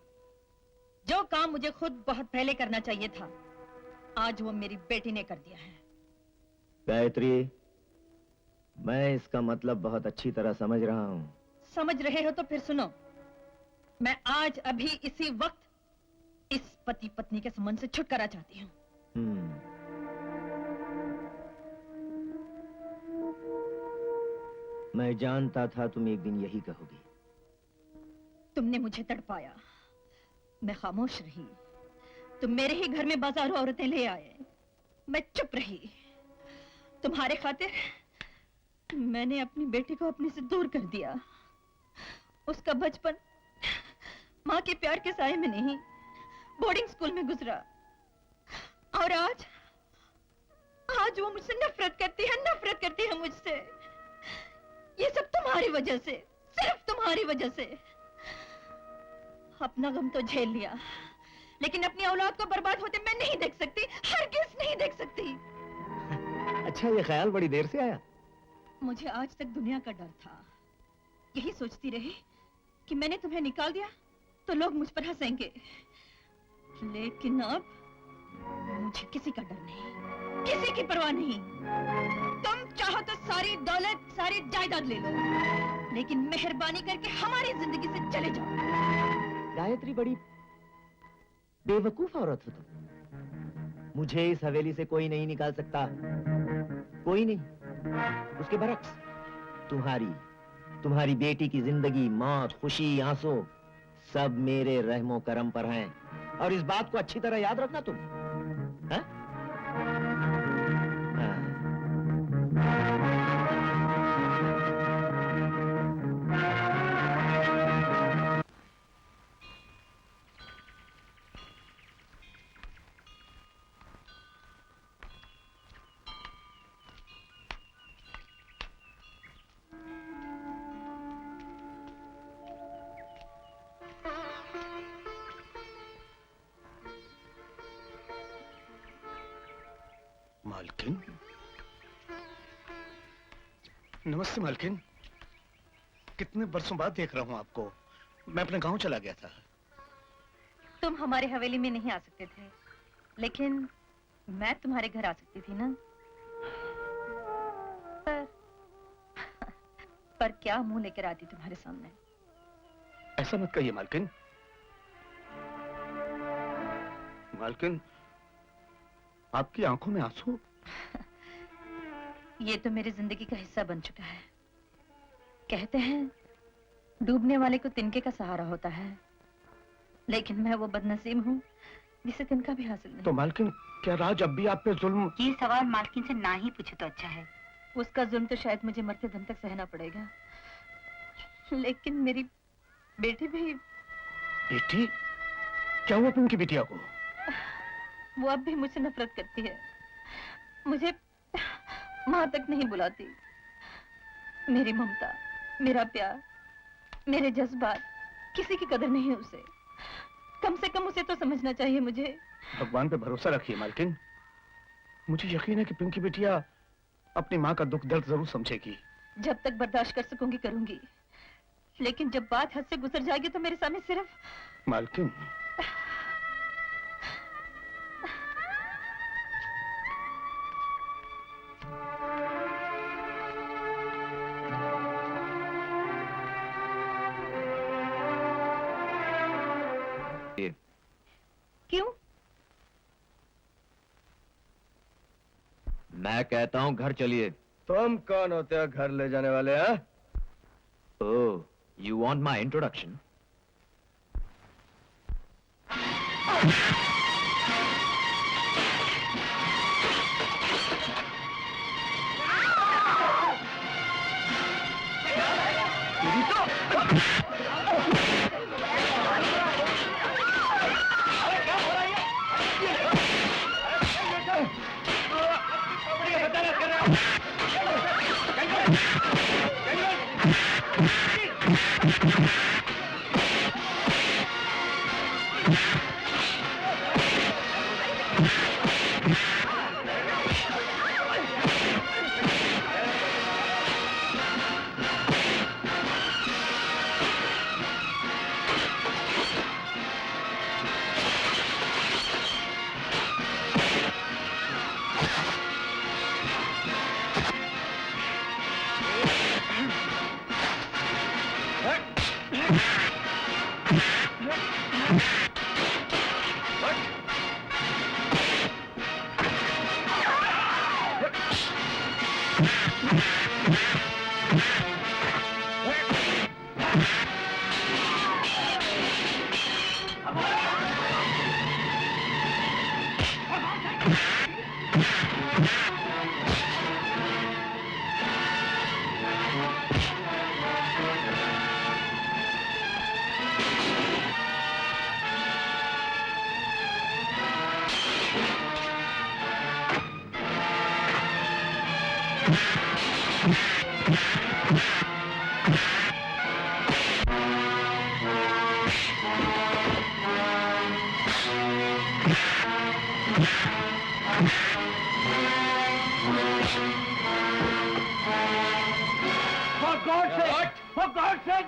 जो काम मुझे खुद बहुत पहले करना चाहिए था, आज वो मेरी बेटी ने कर दिया है। गायत्री, मैं इसका मतलब बहुत अच्छी तरह समझ रहा हूं। समझ रहे हो तो फिर सुनो। मैं आज अभी इसी वक्त इस पति पत्नी के संबंध से छुटकारा चाहती हूँ। मैं जानता था तुम एक दिन यही कहोगी। तुमने मुझे तड़पाया, मैं खामोश रही। तुम मेरे ही घर में बाजारों औरतें ले आए, मैं चुप रही। तुम्हारे खातिर मैंने अपनी बेटी को अपने से दूर कर दिया। उसका बचपन माँ के प्यार के साए में नहीं, बोर्डिंग स्कूल में गुजरा। और आज वो मुझसे नफरत करती है मुझसे। ये सब तुम्हारी वजह से, सिर्फ तुम्हारी वजह से। अपना गम तो झेल लिया, लेकिन अपनी औलाद को बर्बाद होते मैं नहीं देख सकती, हरगिज़ नहीं देख सकती। अच्छा, ये ख्याल बड़ी देर से आया? मुझे आज तक दुनिया का डर था। यही सोचती रही कि मैंने तुम्हें निकाल दिया तो लोग मुझ पर हंसेंगे। लेकिन अब मुझे किसी का डर नहीं, किसी की परवाह नहीं। तुम चाहो तो सारी दौलत, सारी जायदाद ले लो, लेकिन मेहरबानी करके हमारी जिंदगी से चले जाओ। गायत्री, बड़ी बेवकूफ औरत हो तुम। मुझे इस हवेली से कोई नहीं निकाल सकता, कोई नहीं। उसके बरक्स तुम्हारी बेटी की जिंदगी, मौत, खुशी, आंसू सब मेरे रहमो करम पर हैं। और इस बात को अच्छी तरह याद रखना तुम। हाँ? मालकिन, नमस्ते मालकिन। कितने बरसों बाद देख रहा हूँ आपको। मैं अपने गांव चला गया था। तुम हमारे हवेली में नहीं आ सकते थे, लेकिन मैं तुम्हारे घर आ सकती थी ना। पर क्या मुंह लेकर आती तुम्हारे सामने। ऐसा मत कहिए मालकिन। मालकिन, आपकी आंखों में आंसू। ये तो मेरी जिंदगी का हिस्सा बन चुका है। कहते हैं डूबने वाले को तिनके का सहारा होता है, लेकिन मैं वो बदनसीब हूँ जिसे तिनका भी हासिल नहीं। तो मालकिन, क्या राज अब भी आप पे जुल्म? ये सवाल मालकिन से ना ही पूछे तो अच्छा है। उसका जुल्म तो शायद मुझे मरते दम तक सहना पड़ेगा, लेकिन मेरी बेटी भी। बेटी? क्या हुआ उनकी बिटिया को? वो अब भी मुझसे नफरत करती है, मुझे माँ तक नहीं बुलाती। मेरी ममता, मेरा प्यार, मेरे जज्बात किसी की कदर नहीं है उसे। कम से कम उसे तो समझना चाहिए मुझे। भगवान पे भरोसा रखिए मालकिन। मुझे यकीन है कि पिंकी बिटिया अपनी माँ का दुख दर्द जरूर समझेगी। जब तक बर्दाश्त कर सकूंगी करूंगी, लेकिन जब बात हद से गुजर जाएगी तो मेरे सामने सिर्फ। मालकिन, क्यों? मैं कहता हूं घर चलिए। तुम कौन होते हो घर ले जाने वाले? ओह, यू वांट माय इंट्रोडक्शन?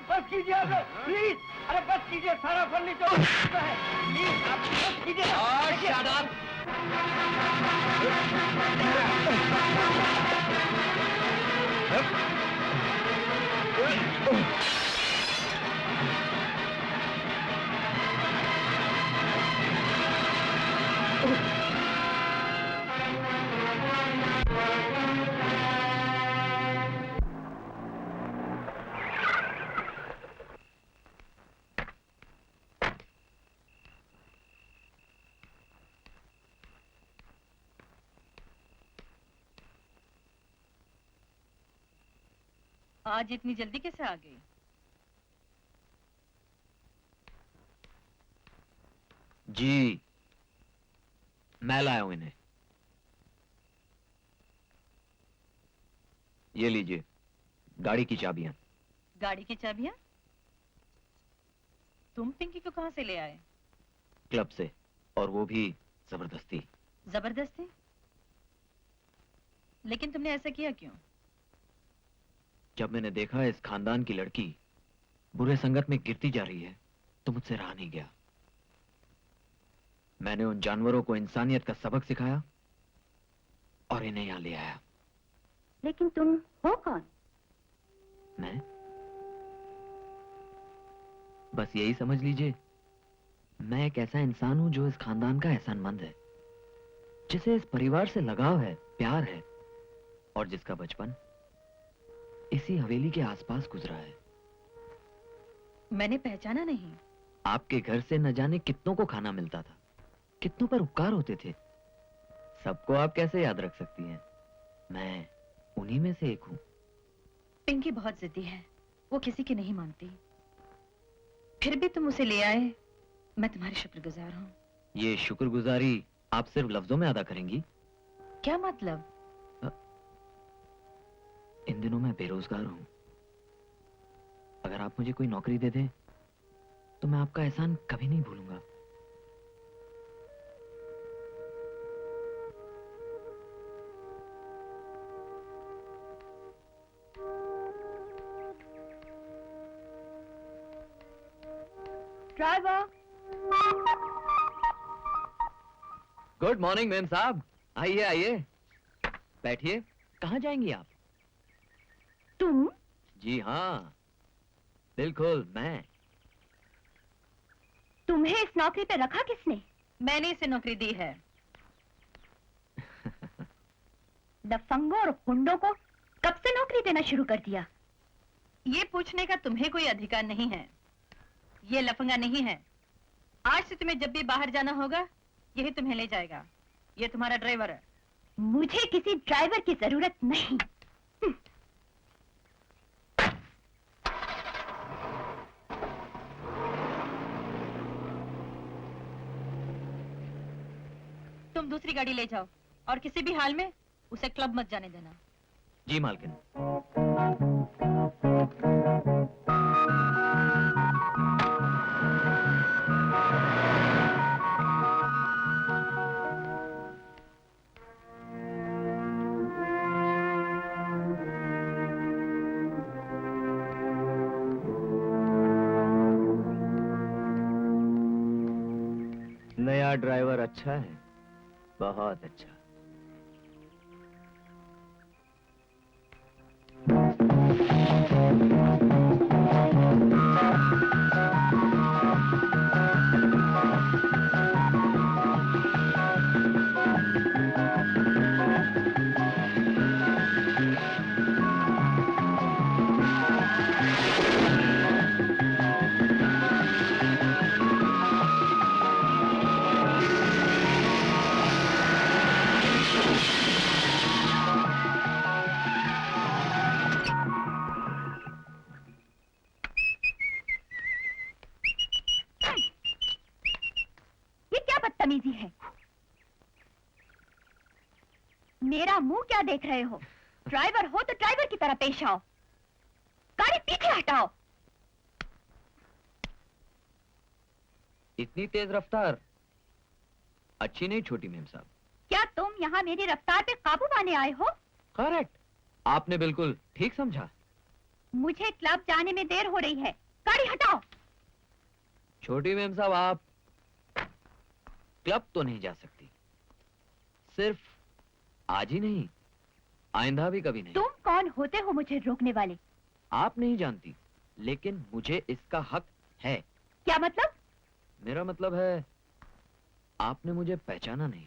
बस कीजिए आप लोग, प्लीज। अरे बस कीजिए, सारा फर्नीचर है। प्लीज आप बस कीजिए। आज इतनी जल्दी कैसे आ गई? जी, मैं लाया हूं इन्हें। ये लीजिए, गाड़ी की चाबियां। गाड़ी की चाबियां? तुम पिंकी को कहां से ले आए? क्लब से, और वो भी जबरदस्ती। जबरदस्ती? लेकिन तुमने ऐसा किया क्यों? जब मैंने देखा इस खानदान की लड़की बुरे संगत में गिरती जा रही है, तो मुझसे रहा नहीं गया। मैंने उन जानवरों को इंसानियत का सबक सिखाया और इन्हें यहां ले आया। लेकिन तुम हो कौन? मैं? बस यही समझ लीजिए, मैं एक ऐसा इंसान हूं जो इस खानदान का एहसानमंद है, जिसे इस परिवार से लगाव है, प्यार है, और जिसका बचपन इसी हवेली के आसपास गुजरा है। मैंने पहचाना नहीं। आपके घर से न जाने कितनों को खाना मिलता था, कितनों पर उपकार होते थे। सबको आप कैसे याद रख सकती हैं? मैं उन्हीं में से एक हूं। पिंकी बहुत जिद्दी है, वो किसी की नहीं मानती। फिर भी तुम उसे ले आए, मैं तुम्हारी शुक्रगुजार हूँ। ये शुक्रगुजारी आप सिर्फ लफ्जों में अदा करेंगी? क्या मतलब? इन दिनों मैं बेरोजगार हूं। अगर आप मुझे कोई नौकरी दे दें, तो मैं आपका एहसान कभी नहीं भूलूंगा। ड्राइवर। गुड मॉर्निंग मेम साहब। आइए आइए, बैठिए। कहाँ जाएंगी आप? तुम? जी हाँ, बिल्कुल मैं। तुम्हें इस नौकरी पे रखा किसने? मैंने इसे नौकरी दी है। दफंगों और गुंडों को कब से नौकरी देना शुरू कर दिया? ये पूछने का तुम्हें कोई अधिकार नहीं है। ये लफंगा नहीं है। आज से तुम्हें जब भी बाहर जाना होगा, यही तुम्हें ले जाएगा। ये तुम्हारा ड्राइवर है। मुझे किसी ड्राइवर की जरूरत नहीं। तुम दूसरी गाड़ी ले जाओ और किसी भी हाल में उसे क्लब मत जाने देना। जी मालकिन। नया ड्राइवर अच्छा है, बहुत अच्छा। ये क्या बदतमीजी है? मेरा मुंह क्या देख रहे हो? ड्राइवर हो तो ड्राइवर की तरह पेश आओ। गाड़ी पीछे हटाओ। इतनी तेज रफ्तार अच्छी नहीं छोटी मेम साहब। क्या तुम यहाँ मेरी रफ्तार पे काबू पाने आए हो? करेक्ट, आपने बिल्कुल ठीक समझा। मुझे क्लब जाने में देर हो रही है, गाड़ी हटाओ। छोटी मेम साहब, आप क्लब तो नहीं जा सकती, सिर्फ आज ही नहीं, आइंदा भी कभी नहीं। तुम कौन होते हो मुझे रोकने वाले? आप नहीं जानती, लेकिन मुझे इसका हक है। क्या मतलब? मेरा मतलब है आपने मुझे पहचाना नहीं।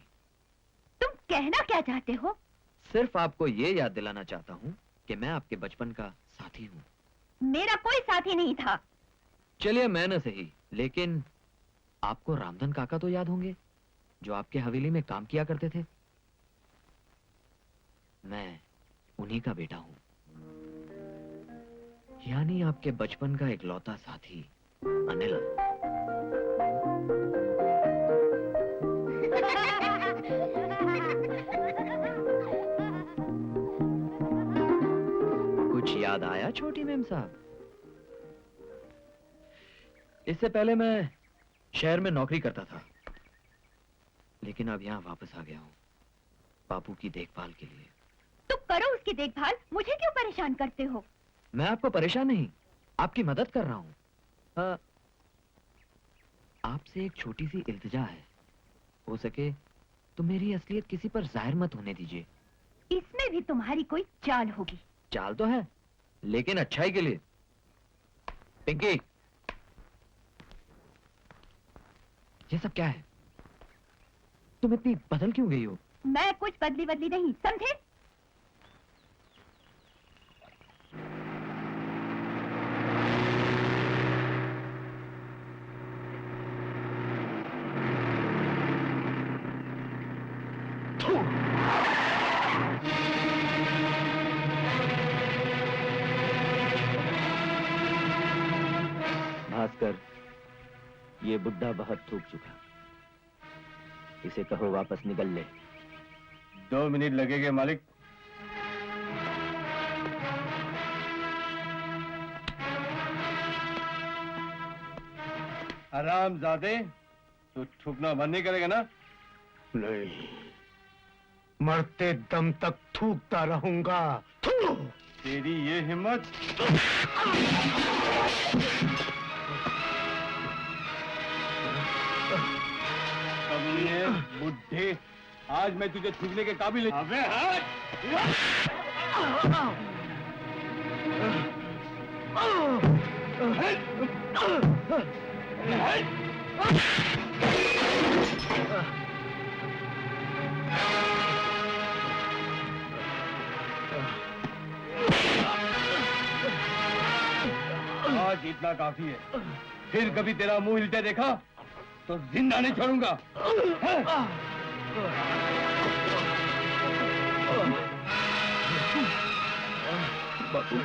तुम कहना क्या चाहते हो? सिर्फ आपको ये याद दिलाना चाहता हूँ कि मैं आपके बचपन का साथी हूँ। मेरा कोई साथी नहीं था। चलिए मैं न सही, लेकिन आपको रामधन काका तो याद होंगे, जो आपके हवेली में काम किया करते थे। मैं उन्हीं का बेटा हूँ, यानी आपके बचपन का इकलौता साथी अनिल। कुछ याद आया छोटी मेम साहब? इससे पहले मैं शहर में नौकरी करता था, लेकिन अब यहाँ वापस आ गया हूँ बापू की देखभाल के लिए। तुम करो उसकी देखभाल, मुझे क्यों परेशान करते हो? मैं आपको परेशान नहीं, आपकी मदद कर रहा हूँ। आपसे एक छोटी सी इल्तिजा है, हो सके तो मेरी असलियत किसी पर जाहिर मत होने दीजिए। इसमें भी तुम्हारी कोई चाल होगी। चाल तो है, लेकिन अच्छाई के लिए। पिंकी, ये सब क्या है? तुम इतनी बदल क्यों गई हो? मैं कुछ बदली बदली नहीं, समझे? भास्कर, ये बुड्ढा बहुत थूक चुका, इसे कहो वापस निकल ले। 2 मिनट लगेंगे मालिक। हरामजादे, तू थूकना बंद नहीं करेगा ना? नहीं, मरते दम तक थूकता रहूंगा। तेरी ये हिम्मत! कमीने, बुड्ढे, आज मैं तुझे थूकने के काबिल नहीं। अबे आज इतना काफी है। फिर कभी तेरा मुंह हिलते देखा तो जिंदा नहीं छोड़ूंगा। बापू,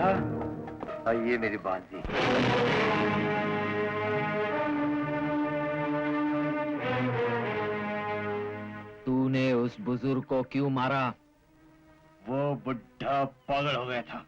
आइए मेरी बाजी। तूने उस बुजुर्ग को क्यों मारा? वो बुढ़ा पागल हो गया था।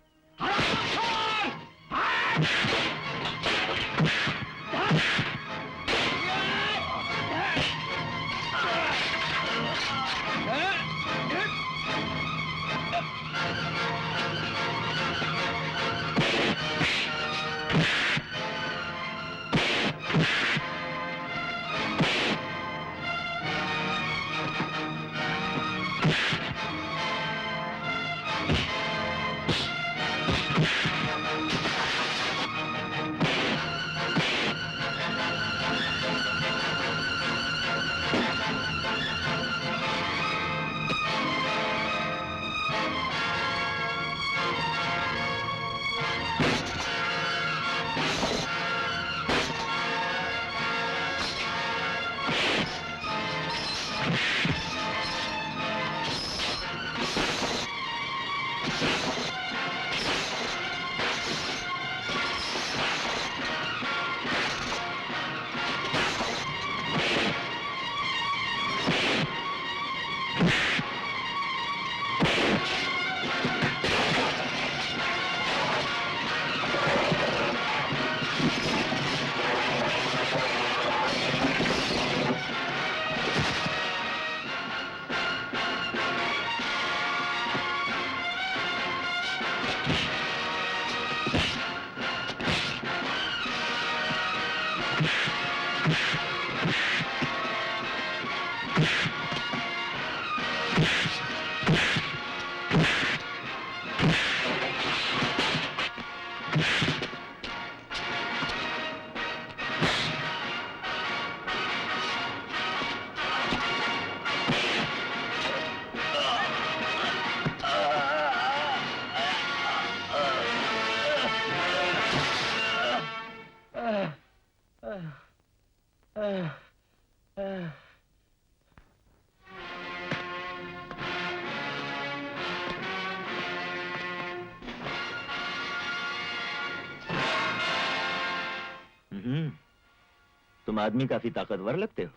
तुम आदमी काफी ताकतवर लगते हो।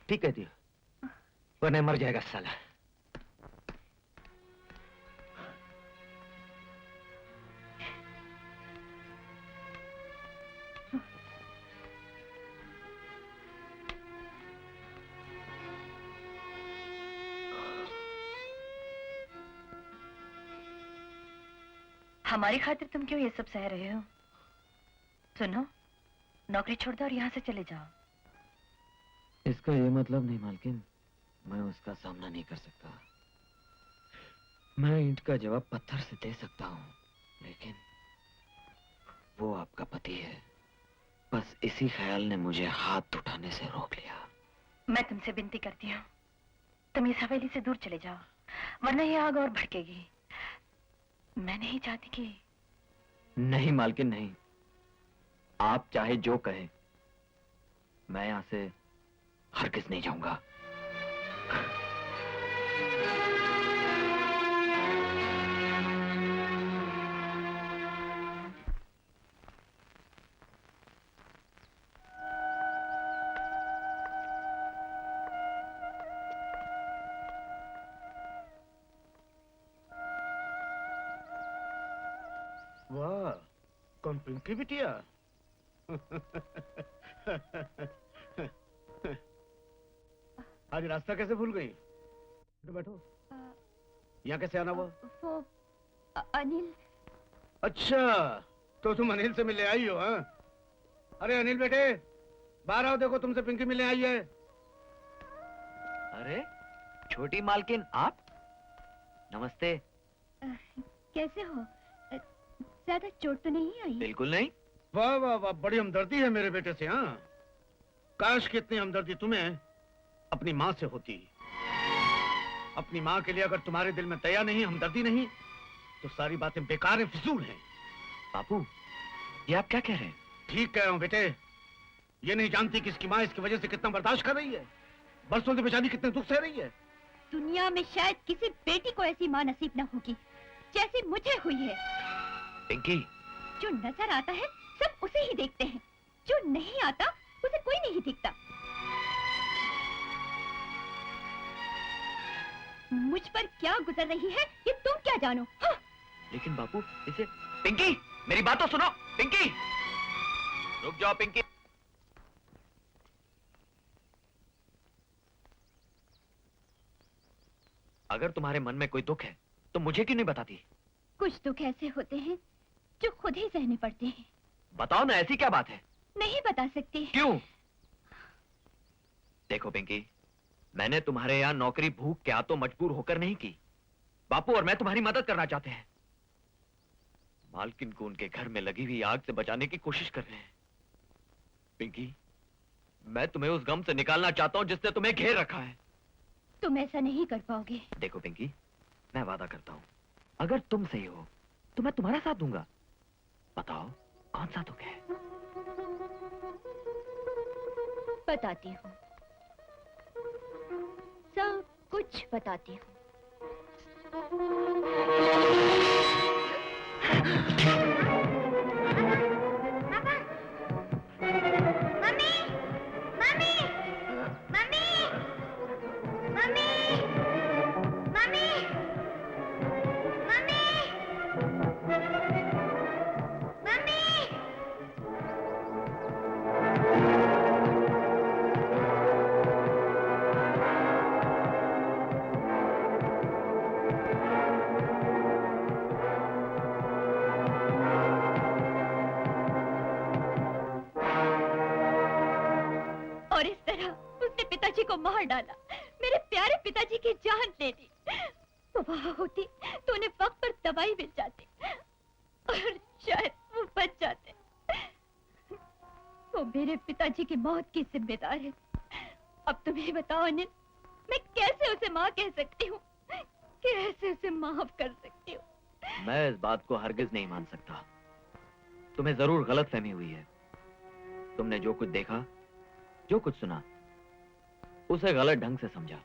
ठीक कहती हो, वरना मर जाएगा साला। हमारी खातिर तुम क्यों ये सब सह रहे हो? सुनो, नौकरी छोड़ दो और यहाँ से चले जाओ। इसका ये मतलब नहीं मालकिन, मैं उसका सामना नहीं कर सकता। मैं ईंट का जवाब पत्थर से दे सकता हूँ, लेकिन वो आपका पति है। बस इसी ख्याल ने मुझे हाथ उठाने से रोक लिया। मैं तुमसे विनती करती हूँ, तुम इस हवेली से दूर चले जाओ, वरना ये आग और भड़केगी। मैं नहीं चाहती कि... नहीं मालकिन नहीं, आप चाहे जो कहे, मैं यहाँ से हरगिज़ नहीं जाऊंगा। वाह, कौन पिंकी बिटिया? आज रास्ता कैसे भूल गई? बैठो। यहाँ कैसे आना हुआ? वो अनिल। अच्छा, तो तुम अनिल से मिलने आई हो? हाँ? अरे अनिल बेटे, बाहर आओ, देखो तुमसे पिंकी मिलने आई है। अरे छोटी मालकिन आप, नमस्ते। कैसे हो? ज्यादा चोट तो नहीं आई? बिल्कुल नहीं। वाह वाह वाह, बड़ी हमदर्दी है मेरे बेटे से। हाँ, काश कि इतनी हमदर्दी तुम्हें अपनी माँ से होती। अपनी माँ के लिए अगर तुम्हारे दिल में दया नहीं, हमदर्दी नहीं, तो सारी बातें बेकार हैं, फिजूल हैं। बापू, ये आप क्या कह रहे हैं? ठीक कह रहा हूँ बेटे। ये नहीं जानती कि इसकी माँ इसकी वजह से कितना बर्दाश्त कर रही है, बरसों से बेचारी कितने दुख सह रही है। दुनिया में शायद किसी बेटी को ऐसी माँ नसीब न होगी जैसी मुझे हुई है। पिंकी, जो नजर आता है सब उसे ही देखते हैं, जो नहीं आता उसे कोई नहीं दिखता। मुझ पर क्या गुजर रही है ये तुम क्या जानो? हाँ। लेकिन बापू इसे, पिंकी मेरी बात तो सुनो। पिंकी, रुक जाओ पिंकी। अगर तुम्हारे मन में कोई दुख है तो मुझे क्यों नहीं बताती? कुछ दुख ऐसे होते हैं जो खुद ही सहने पड़ते हैं। बताओ ना, ऐसी क्या बात है? नहीं बता सकती। क्यों? देखो पिंकी, मैंने तुम्हारे यहाँ नौकरी भूख क्या तो मजबूर होकर नहीं की। बापू और मैं तुम्हारी मदद करना चाहते हैं। मालकिन को उनके घर में लगी हुई आग से बचाने की कोशिश कर रहे हैं। पिंकी, मैं तुम्हें उस गम से निकालना चाहता हूं जिसने तुम्हें घेर रखा है। तुम ऐसा नहीं कर पाओगे। देखो पिंकी, मैं वादा करता हूं, अगर तुम सही हो तो मैं तुम्हारा साथ दूंगा। बताओ कौन सा दुख है? बताती हूँ, सब कुछ बताती हूँ। और इस तरह उसने पिताजी को मार डाला, मेरे प्यारे पिताजी की जान ले ली। वो वहां होती तो उन्हें वक्त पर दवाई मिल जाती और शायद वो बच जाते। वो मेरे पिताजी की मौत की जिम्मेदार है। अब तुम ही बताओ अनिल, मैं कैसे उसे माँ कह सकती हूँ, कैसे उसे माफ कर सकती हूँ? मैं इस बात को हरगिज नहीं मान सकता। तुम्हें जरूर गलतफहमी हुई है। तुमने जो कुछ देखा, जो कुछ सुना, उसे गलत ढंग से समझा।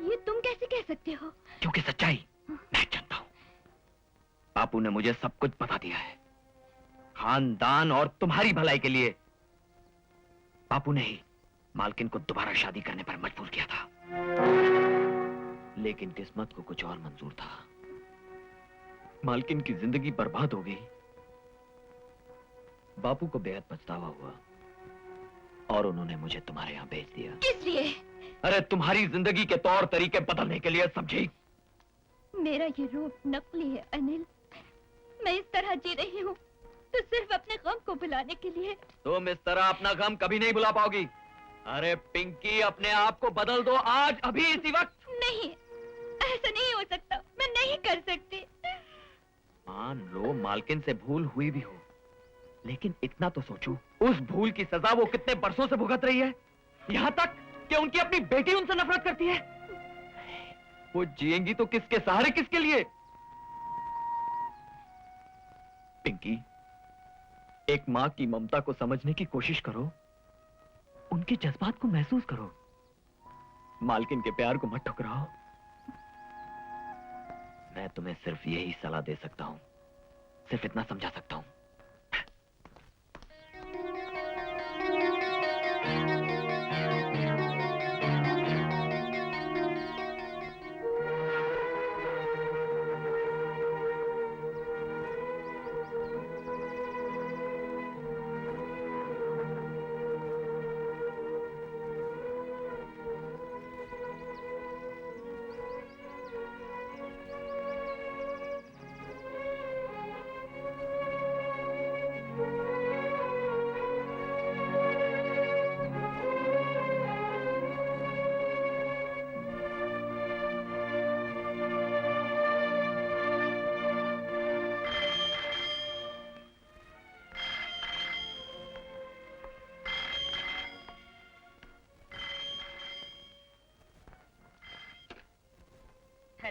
ये तुम कैसे कह सकते हो? क्योंकि सच्चाई मैं जानता हूं। बापू ने मुझे सब कुछ बता दिया है। खानदान और तुम्हारी भलाई के लिए बापू ने ही मालकिन को दोबारा शादी करने पर मजबूर किया था। लेकिन किस्मत को कुछ और मंजूर था। मालकिन की जिंदगी बर्बाद हो गई। बापू को बेहद पछतावा हुआ और उन्होंने मुझे तुम्हारे यहाँ भेज दिया। किस लिए? अरे तुम्हारी जिंदगी के तौर तरीके बदलने के लिए, समझी? मेरा ये रूप नकली है अनिल। मैं इस तरह जी रही हूँ तो सिर्फ अपने गम को भुलाने के लिए। तुम इस तरह अपना गम कभी नहीं भुला पाओगी। अरे पिंकी, अपने आप को बदल दो आज, अभी इसी वक्त। नहीं, ऐसा नहीं हो सकता। मैं नहीं कर सकती। मान लो मालकिन से भूल हुई भी हो, लेकिन इतना तो सोचो, उस भूल की सजा वो कितने बरसों से भुगत रही है। यहाँ तक कि उनकी अपनी बेटी उनसे नफरत करती है। वो जिएंगी तो किसके सहारे, किसके लिए? पिंकी, एक माँ की ममता को समझने की कोशिश करो, उनके जज्बात को महसूस करो। मालकिन के प्यार को मत ठुकराओ। मैं तुम्हें सिर्फ यही सलाह दे सकता हूं, सिर्फ इतना समझा सकता हूं।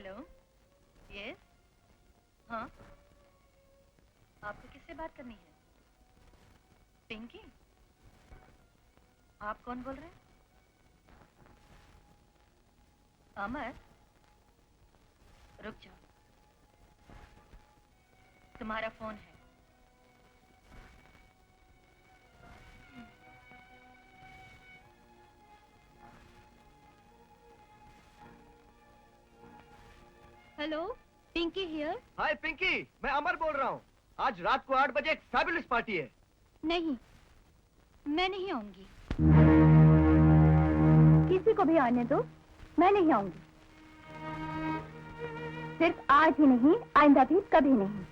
हेलो, यस, हाँ, आपको किससे बात करनी है? पिंकी, आप कौन बोल रहे हैं? अमर, रुक जाओ, तुम्हारा फोन है। Hello, Pinky here. Hi Pinky, मैं अमर बोल रहा हूँ। आज रात को 8 बजे एक फैबुलस पार्टी है। नहीं, मैं नहीं आऊंगी। किसी को भी आने दो, मैं नहीं आऊंगी। सिर्फ आज ही नहीं, आइंदा भी कभी नहीं।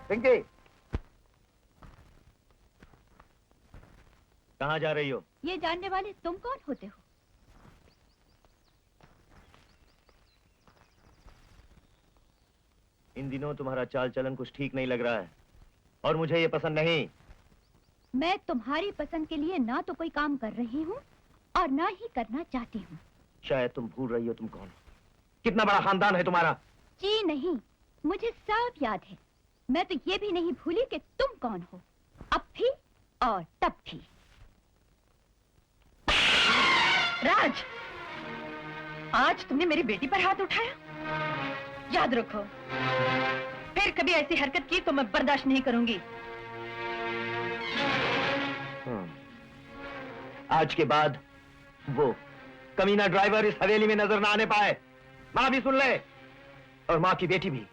पिंकी, कहाँ जा रही हो? ये जानने वाले तुम कौन होते हो? इन दिनों तुम्हारा चाल चलन कुछ ठीक नहीं लग रहा है और मुझे ये पसंद नहीं। मैं तुम्हारी पसंद के लिए ना तो कोई काम कर रही हूँ और ना ही करना चाहती हूँ। शायद तुम भूल रही हो तुम कौन हो। कितना बड़ा खानदान है तुम्हारा। जी नहीं, मुझे सब याद है। मैं तो ये भी नहीं भूली कि तुम कौन हो, अब भी और तब भी। राज, आज तुमने मेरी बेटी पर हाथ उठाया? याद रखो, फिर कभी ऐसी हरकत की तो मैं बर्दाश्त नहीं करूंगी। आज के बाद वो कमीना ड्राइवर इस हवेली में नजर ना आने पाए। माँ भी सुन ले और माँ की बेटी भी।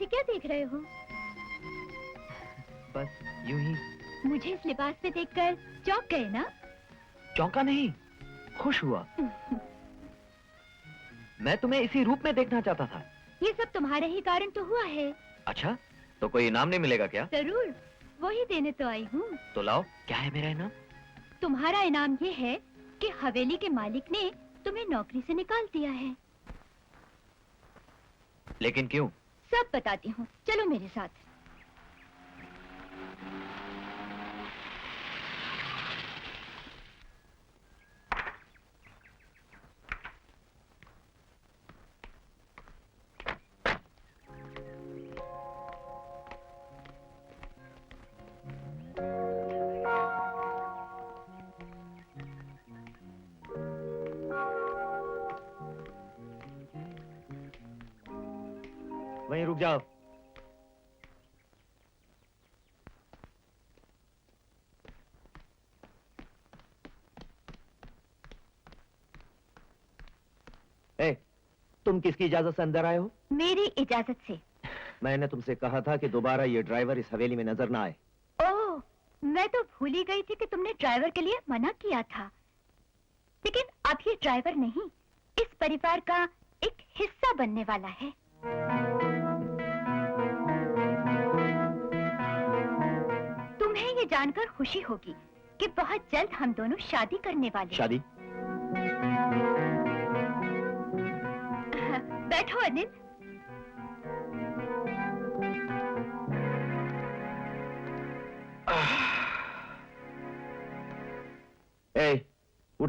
क्या देख रहे हो? बस यूं ही। मुझे इस लिबास में देखकर चौंक गए ना? चौंका नहीं, खुश हुआ। मैं तुम्हें इसी रूप में देखना चाहता था। ये सब तुम्हारे ही कारण तो हुआ है। अच्छा, तो कोई इनाम नहीं मिलेगा क्या? जरूर, वही देने तो आई हूँ। तो लाओ, क्या है मेरा इनाम? तुम्हारा इनाम ये है कि हवेली के मालिक ने तुम्हें नौकरी से निकाल दिया है। लेकिन क्यों? सब बताती हूँ, चलो मेरे साथ। वहीं रुक जाओ। ए, तुम किसकी इजाजत से अंदर आए हो? मेरी इजाजत से। मैंने तुमसे कहा था कि दोबारा ये ड्राइवर इस हवेली में नजर ना आए। ओह, मैं तो भूल ही गई थी कि तुमने ड्राइवर के लिए मना किया था। लेकिन अब ये ड्राइवर नहीं, इस परिवार का एक हिस्सा बनने वाला है। तुम्हें ये जानकर खुशी होगी कि बहुत जल्द हम दोनों शादी करने वाले। शादी? बैठो अनिल।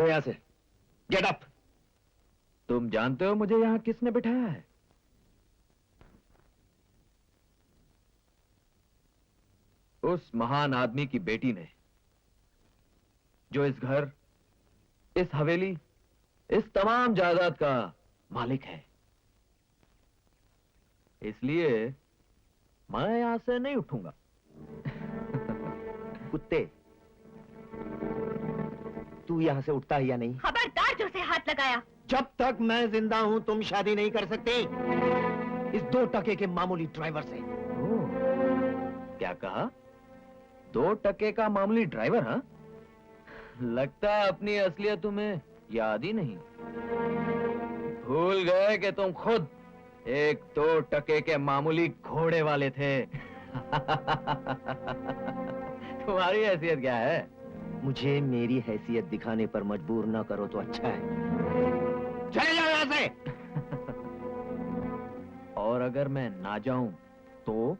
उठो यहां से, गेट अप। तुम जानते हो मुझे यहां किसने बिठाया है? उस महान आदमी की बेटी ने, जो इस घर, इस हवेली, इस तमाम जायदाद का मालिक है। इसलिए मैं यहां से नहीं उठूंगा। कुत्ते, तू यहां से उठता है या नहीं? खबरदार जो से हाथ लगाया। जब तक मैं जिंदा हूं तुम शादी नहीं कर सकते इस 2 टके के मामूली ड्राइवर से। क्या कहा? 2 टके का मामूली ड्राइवर? हाँ, लगता है अपनी असलियत तुम्हें याद ही नहीं। भूल गए कि तुम खुद एक 2 टके के मामूली घोड़े वाले थे। तुम्हारी हैसियत क्या है? मुझे मेरी हैसियत दिखाने पर मजबूर ना करो तो अच्छा है। चले जाओ यहां से। और अगर मैं ना जाऊं तो?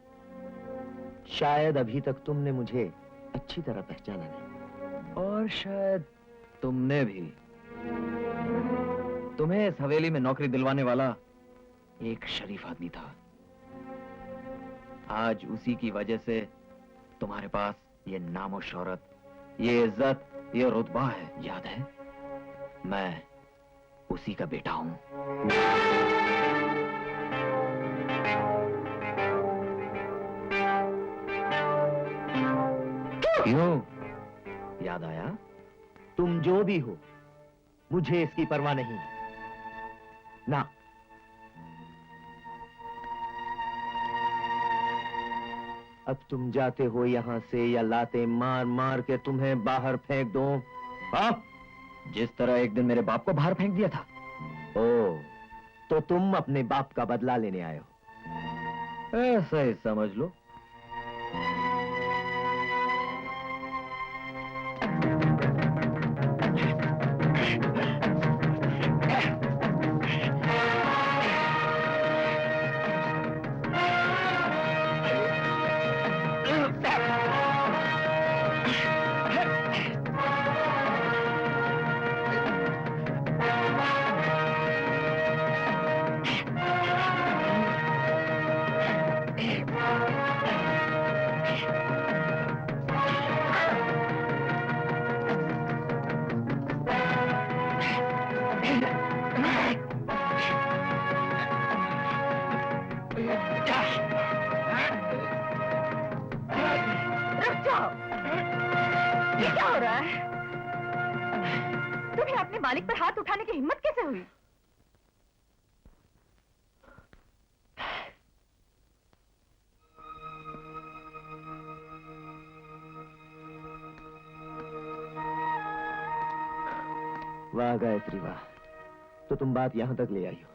शायद अभी तक तुमने मुझे अच्छी तरह पहचाना नहीं, और शायद तुमने भी। तुम्हें इस हवेली में नौकरी दिलवाने वाला एक शरीफ आदमी था। आज उसी की वजह से तुम्हारे पास ये नाम और शोहरत, ये इज्जत, ये रुतबा है। याद है, मैं उसी का बेटा हूं। क्यों? याद आया? तुम जो भी हो, मुझे इसकी परवाह नहीं ना। अब तुम जाते हो यहां से या लाते मार मार के तुम्हें बाहर फेंक दो? हाँ? जिस तरह एक दिन मेरे बाप को बाहर फेंक दिया था। ओ, तो तुम अपने बाप का बदला लेने आए हो, ऐसा ही समझ लो। तुम्हें अपने मालिक पर हाथ उठाने की हिम्मत कैसे हुई? वाह गायत्री वाह, तो तुम बात यहां तक ले आई हो।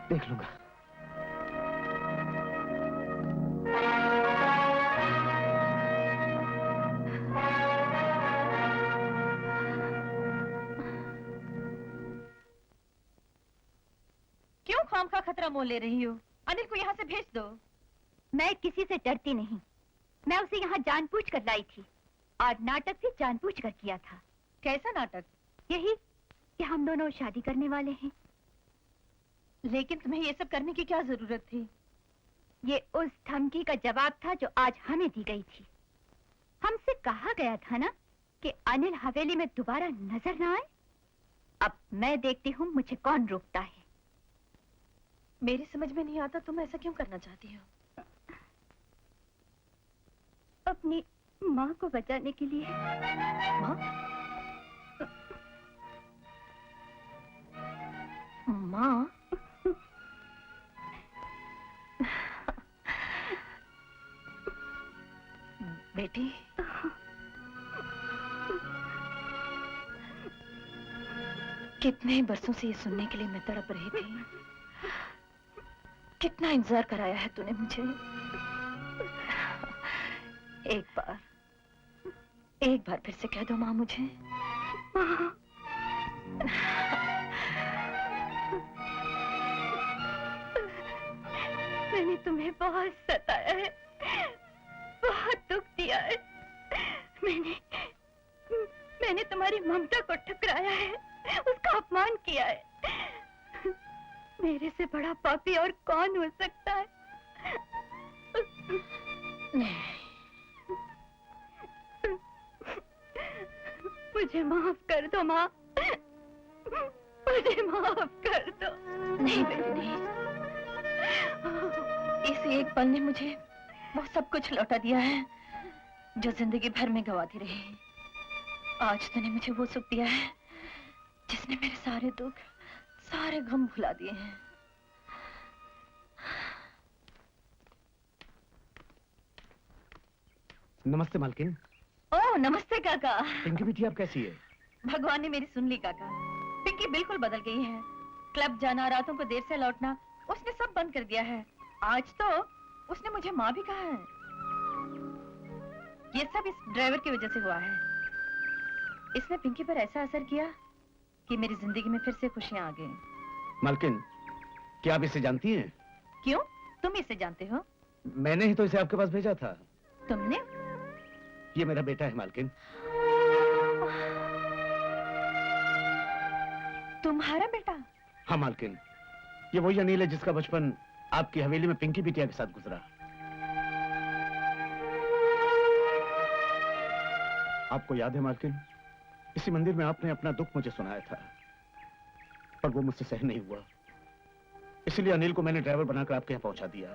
देख लूंगा। क्यों खामखा खतरा मोल ले रही हो? अनिल को यहाँ से भेज दो। मैं किसी से डरती नहीं। मैं उसे यहाँ जानबूझकर लाई थी और नाटक भी जानबूझकर किया था। कैसा नाटक? यही कि हम दोनों शादी करने वाले हैं। लेकिन तुम्हें ये सब करने की क्या जरूरत थी? ये उस धमकी का जवाब था जो आज हमें दी गई थी। हमसे कहा गया था ना कि अनिल हवेली में दोबारा नजर ना आए। अब मैं देखती हूँ मुझे कौन रोकता है। मेरी समझ में नहीं आता तुम ऐसा क्यों करना चाहती हो? अपनी माँ को बचाने के लिए। माँ? माँ? बेटी, कितने बरसों से ये सुनने के लिए मैं तड़प रही थी। कितना इंतजार कराया है तूने मुझे। एक बार फिर से कह दो माँ मुझे। मैंने तुम्हें बहुत सताया है, बहुत दुख दिया है। मैंने मैंने तुम्हारी ममता को ठुकराया है, उसका अपमान किया है। मेरे से बड़ा पापी और कौन हो सकता है? मुझे माफ कर दो माँ, मुझे माफ कर दो। नहीं बेटी नहीं, इस एक पल ने मुझे वो सब कुछ लौटा दिया है जो जिंदगी भर में गवाती रही। आज तूने मुझे वो सुख दिया है जिसने मेरे सारे दुख, सारे गम भुला दिए हैं। नमस्ते मालकिन। ओह नमस्ते काका। पिंकी बिटिया अब कैसी है? भगवान ने मेरी सुन ली काका। पिंकी बिल्कुल बदल गई है। क्लब जाना, रातों को देर से लौटना, उसने सब बंद कर दिया है। आज तो उसने मुझे माँ भी कहा है। ये सब इस ड्राइवर की वजह से हुआ है। इसने पिंकी पर ऐसा असर किया कि मेरी जिंदगी में फिर से खुशियां आ गई। मालकिन, क्या आप इसे जानती हैं? क्यों? तुम इसे जानते हो? मैंने ही तो इसे आपके पास भेजा था। तुमने? ये मेरा बेटा है मालकिन। तुम्हारा बेटा? हाँ मालकिन, ये वही अनिल है जिसका बचपन आपकी हवेली में पिंकी बिटिया के साथ गुजरा। आपको याद है मालकिन, इसी मंदिर में आपने अपना दुख मुझे सुनाया था, पर वो मुझसे सहन नहीं हुआ। इसलिए अनिल को मैंने ड्राइवर बनाकर आपके यहाँ पहुंचा दिया।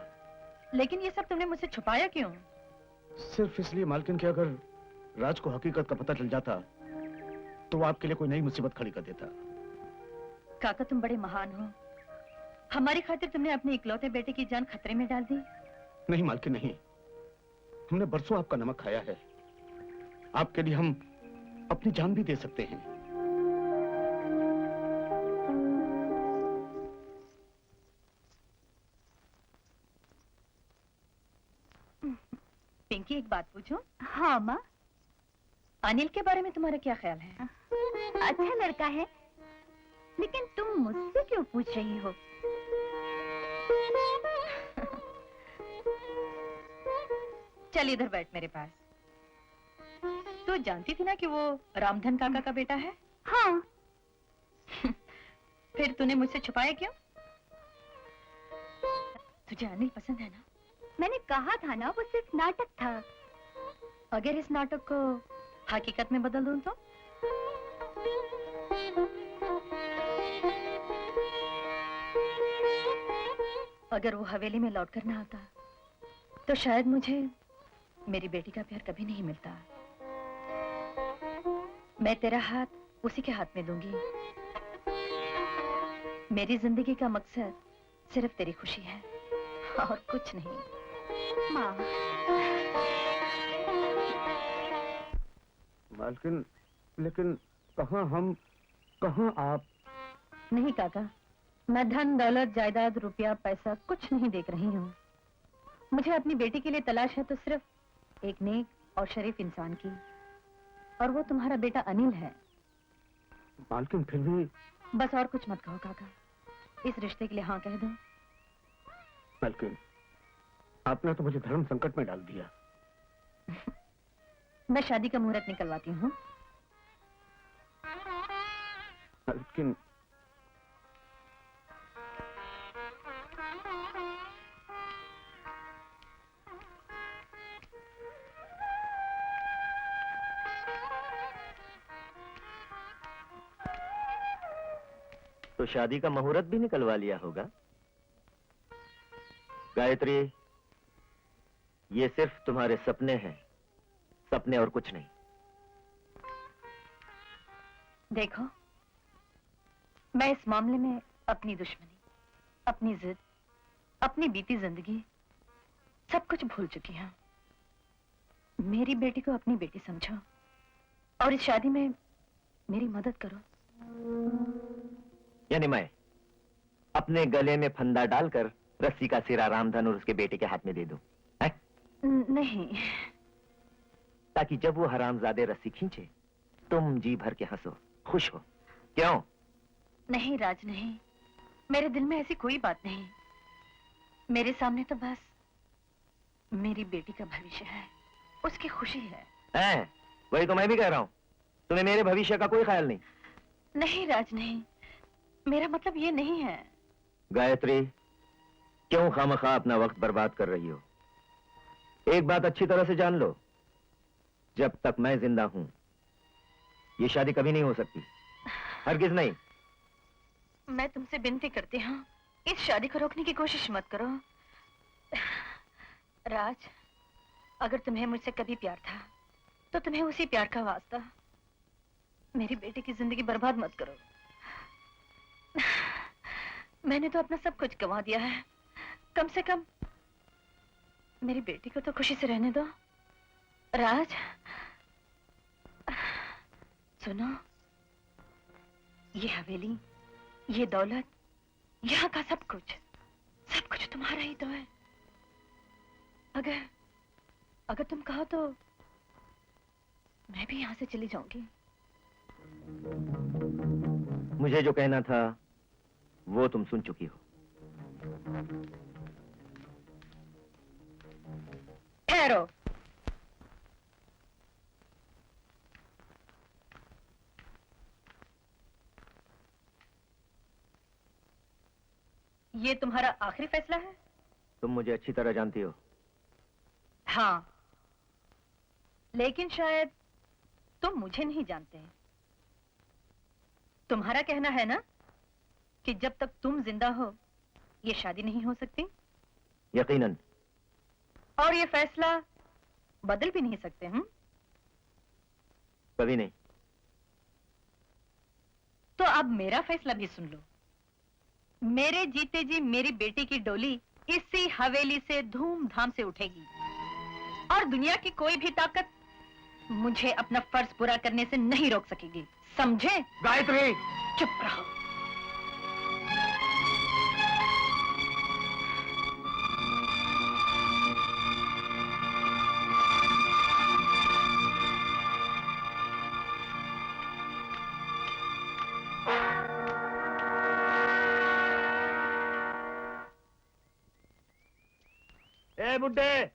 लेकिन ये सब तुमने मुझसे छुपाया क्यों? सिर्फ इसलिए मालकिन कि अगर राज को हकीकत का पता चल जाता तो वो आपके लिए कोई नई मुसीबत खड़ी कर देता। काका तुम बड़े महान हो। हमारी खातिर तुमने अपने इकलौते बेटे की जान खतरे में डाल दी। नहीं मालकिन नहीं, हमने बरसों आपका नमक खाया है। आपके लिए हम अपनी जान भी दे सकते हैं। पिंकी एक बात पूछूं? हाँ माँ। अनिल के बारे में तुम्हारा क्या ख्याल है? अच्छा लड़का है, लेकिन तुम मुझसे क्यों पूछ रही हो? चल इधर बैठ मेरे पास। तू जानती थी ना कि वो रामधन काका का बेटा है? हाँ। फिर तूने मुझसे छुपाया क्यों? तुझे अनिल पसंद है ना? मैंने कहा था ना वो सिर्फ नाटक था। अगर इस नाटक को हकीकत में बदल दूं तो? अगर वो हवेली में लौट कर ना आता तो शायद मुझे मेरी बेटी का प्यार कभी नहीं मिलता। मैं तेरा हाथ उसी के हाथ में दूंगी। मेरी जिंदगी का मकसद सिर्फ तेरी खुशी है और कुछ नहीं। माँ। मालकिन, लेकिन कहाँ हम, कहाँ आप? नहीं काका, मैं धन दौलत जायदाद रुपया पैसा कुछ नहीं देख रही हूँ। मुझे अपनी बेटी के लिए तलाश है तो सिर्फ एक नेक और शरीफ इंसान की, और वो तुम्हारा बेटा अनिल है। मालकिन फिर भी। बस और कुछ मत कहो काका, इस रिश्ते के लिए हाँ कह दो। मालकिन, आपने तो मुझे धर्म संकट में डाल दिया। मैं शादी का मुहूर्त निकलवाती हूँ। मालकिन, तो शादी का मुहूर्त भी निकलवा लिया होगा। गायत्री, ये सिर्फ तुम्हारे सपने हैं, सपने और कुछ नहीं। देखो, मैं इस मामले में अपनी दुश्मनी, अपनी जिद, अपनी बीती जिंदगी सब कुछ भूल चुकी हूँ। मेरी बेटी को अपनी बेटी समझो और इस शादी में मेरी मदद करो। यानी मैं अपने गले में फंदा डालकर रस्सी का सिरा रामधन और उसके बेटे के हाथ में दे दूं? नहीं, ताकि जब वो हरामजादे रस्सी खींचे तुम जी भर के हंसो, खुश हो। क्यों? नहीं राज नहीं, मेरे दिल में ऐसी कोई बात नहीं। मेरे सामने तो बस मेरी बेटी का भविष्य है, उसकी खुशी है। वही तो मैं भी कह रहा हूँ। तुम्हें मेरे भविष्य का कोई ख्याल नहीं? नहीं राज, नहीं, मेरा मतलब ये नहीं है। गायत्री, क्यों खामखा अपना वक्त बर्बाद कर रही हो? एक बात अच्छी तरह से जान लो, जब तक मैं जिंदा हूं ये शादी कभी नहीं हो सकती, हरगिज नहीं। मैं तुमसे विनती करती हूँ, इस शादी को रोकने की कोशिश मत करो। राज, अगर तुम्हें मुझसे कभी प्यार था तो तुम्हें उसी प्यार का वास्ता, मेरी बेटी की जिंदगी बर्बाद मत करो। मैंने तो अपना सब कुछ गंवा दिया है, कम से कम मेरी बेटी को तो खुशी से रहने दो। राज, सुनो, ये हवेली, ये दौलत, यहाँ का सब कुछ तुम्हारा ही तो है। अगर तुम कहो तो मैं भी यहाँ से चली जाऊंगी। मुझे जो कहना था वो तुम सुन चुकी हो। ठहरो। ये तुम्हारा आखिरी फैसला है? तुम मुझे अच्छी तरह जानती हो। हाँ, लेकिन शायद तुम मुझे नहीं जानते। तुम्हारा कहना है ना कि जब तक तुम जिंदा हो ये शादी नहीं हो सकती? यकीनन। और ये फैसला बदल भी नहीं सकते? कभी नहीं। तो अब मेरा फैसला भी सुन लो। मेरे जीते जी मेरी बेटी की डोली इसी हवेली से धूमधाम से उठेगी और दुनिया की कोई भी ताकत मुझे अपना फर्ज पूरा करने से नहीं रोक सकेगी, समझे? गायत्री, चुप रहो। ए बुड्ढे,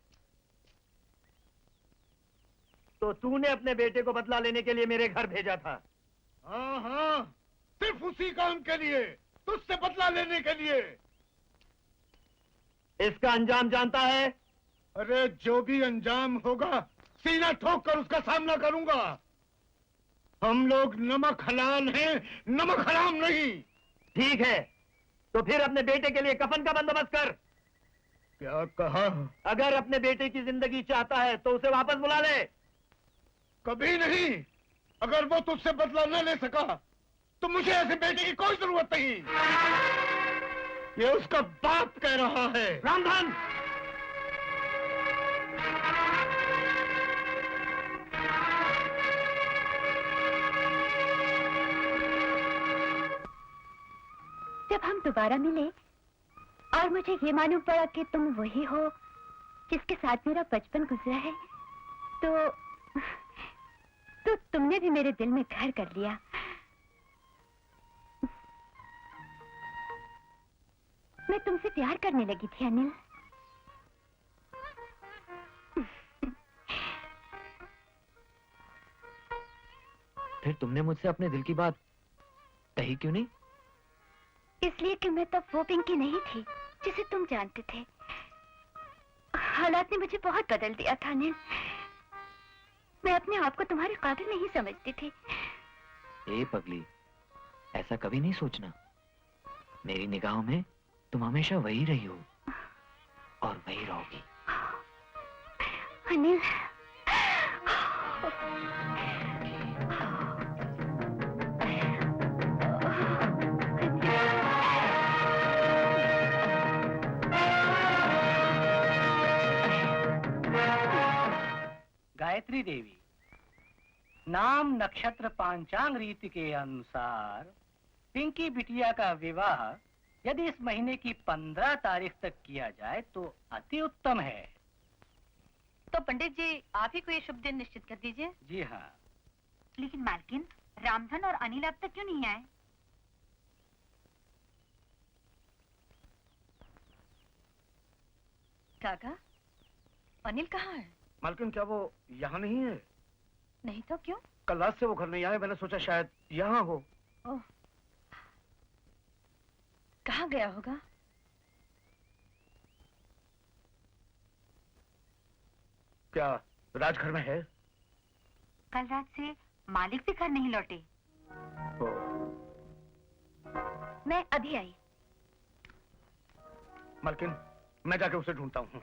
तो तूने अपने बेटे को बदला लेने के लिए मेरे घर भेजा था? हाँ हाँ, सिर्फ उसी काम के लिए, तुझसे बदला लेने के लिए। इसका अंजाम जानता है? अरे जो भी अंजाम होगा सीना ठोक कर उसका सामना करूंगा। हम लोग नमक हलाल हैं, नमक हराम नहीं। ठीक है, तो फिर अपने बेटे के लिए कफन का बंदोबस्त कर। क्या कहा? अगर अपने बेटे की जिंदगी चाहता है तो उसे वापस बुला ले। कभी नहीं। अगर वो तुझसे बदला न ले सका तो मुझे ऐसे बेटे की कोई जरूरत नहीं। ये उसका बाप कह रहा है। रामधन, जब हम दोबारा मिले और मुझे ये मालूम पड़ा कि तुम वही हो जिसके साथ मेरा बचपन गुजरा है, तो तुमने भी मेरे दिल में घर कर लिया। मैं तुमसे प्यार करने लगी थी अनिल। फिर तुमने मुझसे अपने दिल की बात कही क्यों नहीं? इसलिए कि मैं तब वो पिंकी नहीं थी जिसे तुम जानते थे। हालात ने मुझे बहुत बदल दिया था अनिल। मैं अपने आप को तुम्हारे काबिल नहीं समझती थी। ए पगली, ऐसा कभी नहीं सोचना। मेरी निगाहों में तुम हमेशा वही रही हो और वही रहोगी। अनिल, गायत्री देवी, नाम नक्षत्र पांचांग रीति के अनुसार पिंकी बिटिया का विवाह यदि इस महीने की 15 तारीख तक किया जाए तो अति उत्तम है। तो पंडित जी, आप ही को ये शुभ दिन निश्चित कर दीजिए। जी हाँ। लेकिन मालकिन, रामधन और अनिल अब तक क्यों नहीं आए? काका, अनिल कहाँ है? मालकिन, क्या वो यहाँ नहीं है? नहीं तो क्यों? कल रात से वो घर नहीं आए, मैंने सोचा शायद यहाँ हो। ओह, कहाँ गया होगा? क्या राज घर में है? कल रात से मालिक भी घर नहीं लौटे। मैं अभी आई। मालकिन, मैं जाके उसे ढूंढता हूँ।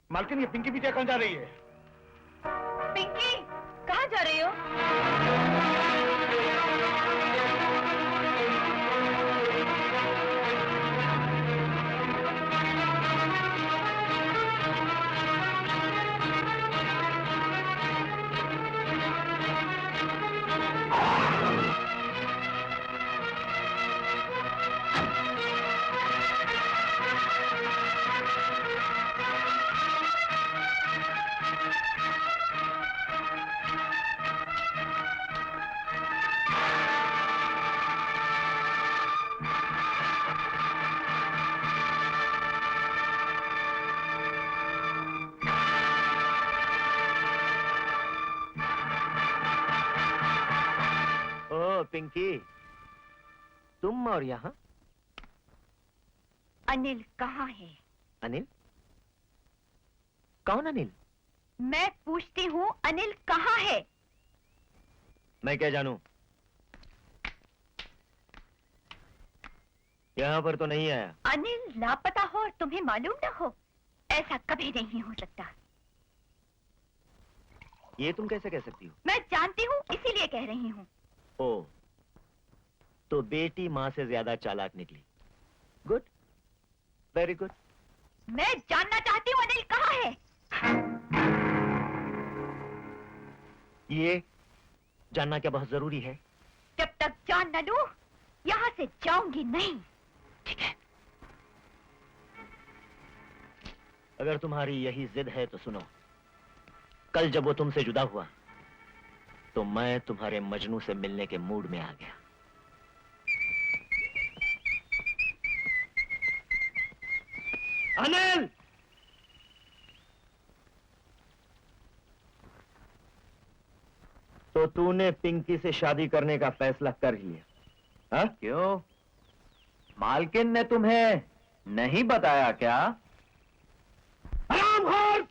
मालकिन, ये पिंकी बिटिया कहाँ जा रही है? पिंकी, कहाँ जा रही हो? पिंकी, तुम और यहाँ? अनिल कहाँ है? अनिल? कौन अनिल? मैं पूछती हूँ अनिल कहाँ है? मैं क्या जानूं? यहाँ पर तो नहीं आया। अनिल लापता हो और तुम्हें मालूम न हो, ऐसा कभी नहीं हो सकता। ये तुम कैसे कह सकती हो? मैं जानती हूँ, इसीलिए कह रही हूँ। ओ, तो बेटी माँ से ज्यादा चालाक निकली। Good, very good. मैं जानना चाहती हूँ अनिल कहाँ है? ये जानना क्या बहुत जरूरी है? जब तक जान न लूं, यहाँ से जाऊंगी नहीं। ठीक है। अगर तुम्हारी यही जिद है तो सुनो, कल जब वो तुमसे जुदा हुआ तो मैं तुम्हारे मजनू से मिलने के मूड में आ गया। अनिल! तो तूने पिंकी से शादी करने का फैसला कर ही लिया? हाँ? क्यों? मालकिन ने तुम्हें नहीं बताया क्या? हरामखोर!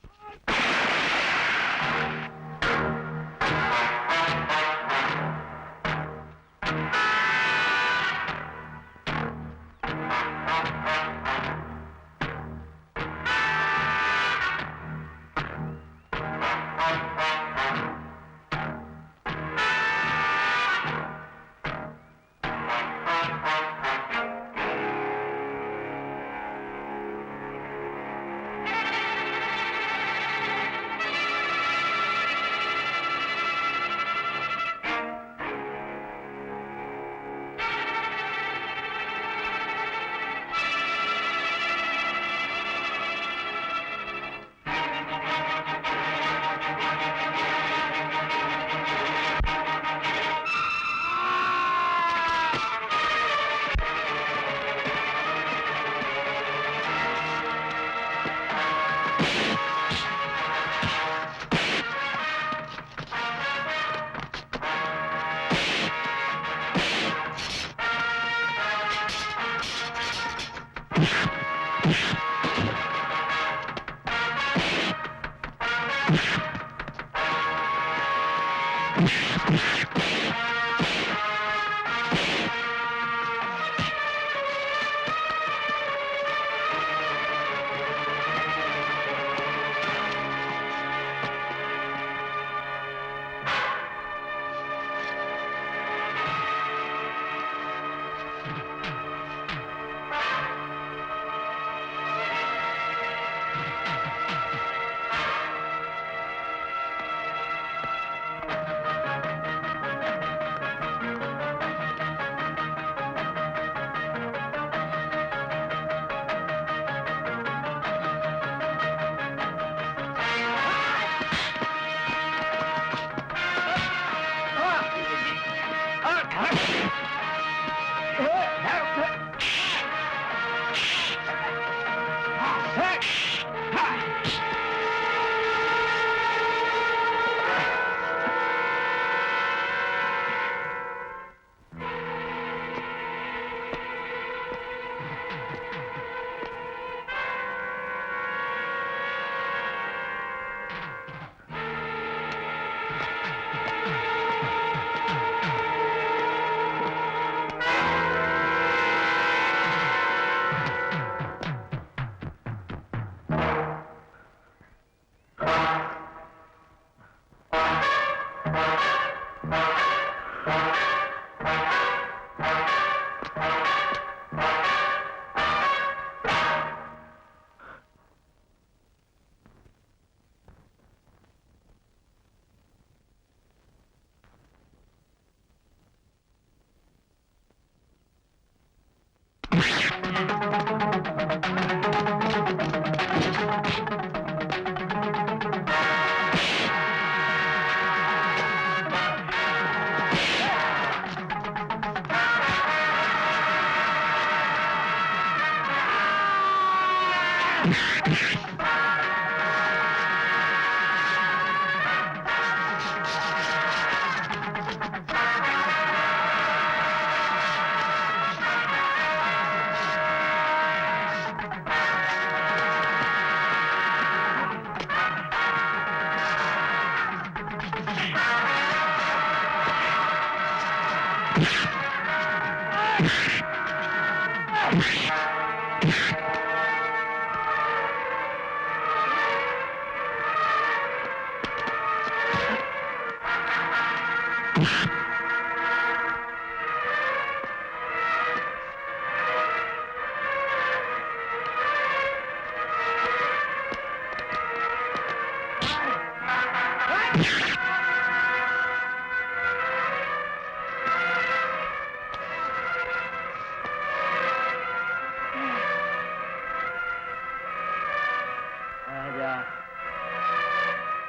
आजा।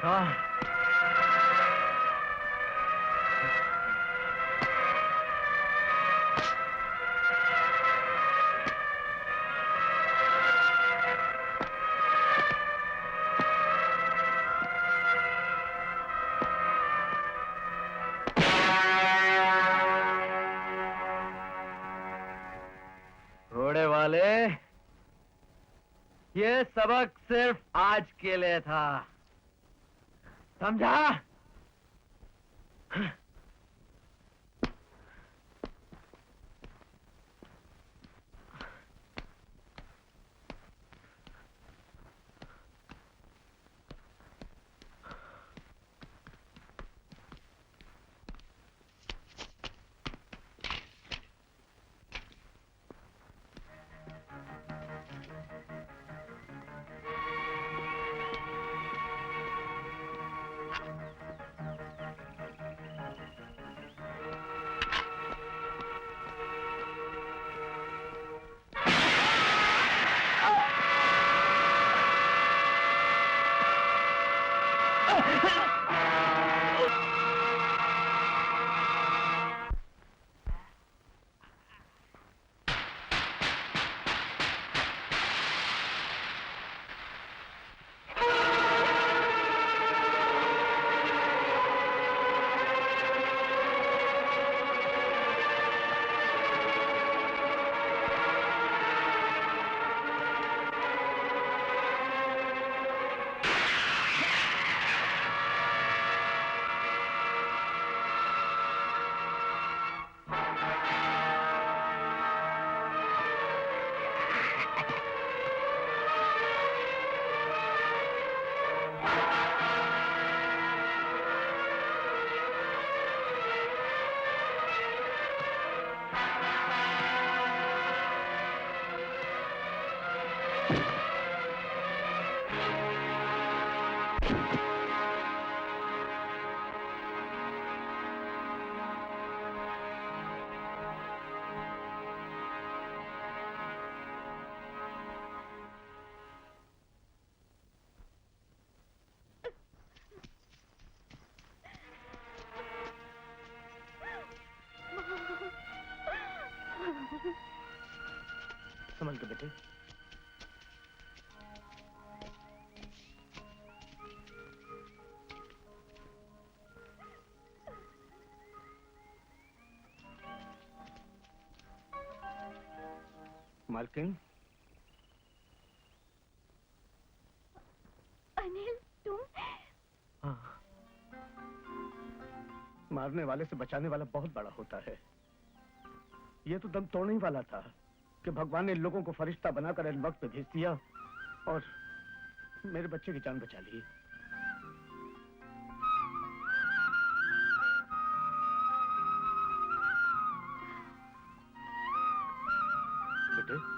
हाँ। घोड़े वाले, ये सबक सिर्फ आज के लिए था, समझा? संभल के बेटे। मालकिन, अनिल, तुम? हाँ। मारने वाले से बचाने वाला बहुत बड़ा होता है। ये तो दम तोड़ने ही वाला था कि भगवान ने लोगों को फरिश्ता बनाकर इस वक्त पे भेज दिया और मेरे बच्चे की जान बचा ली। बेटे,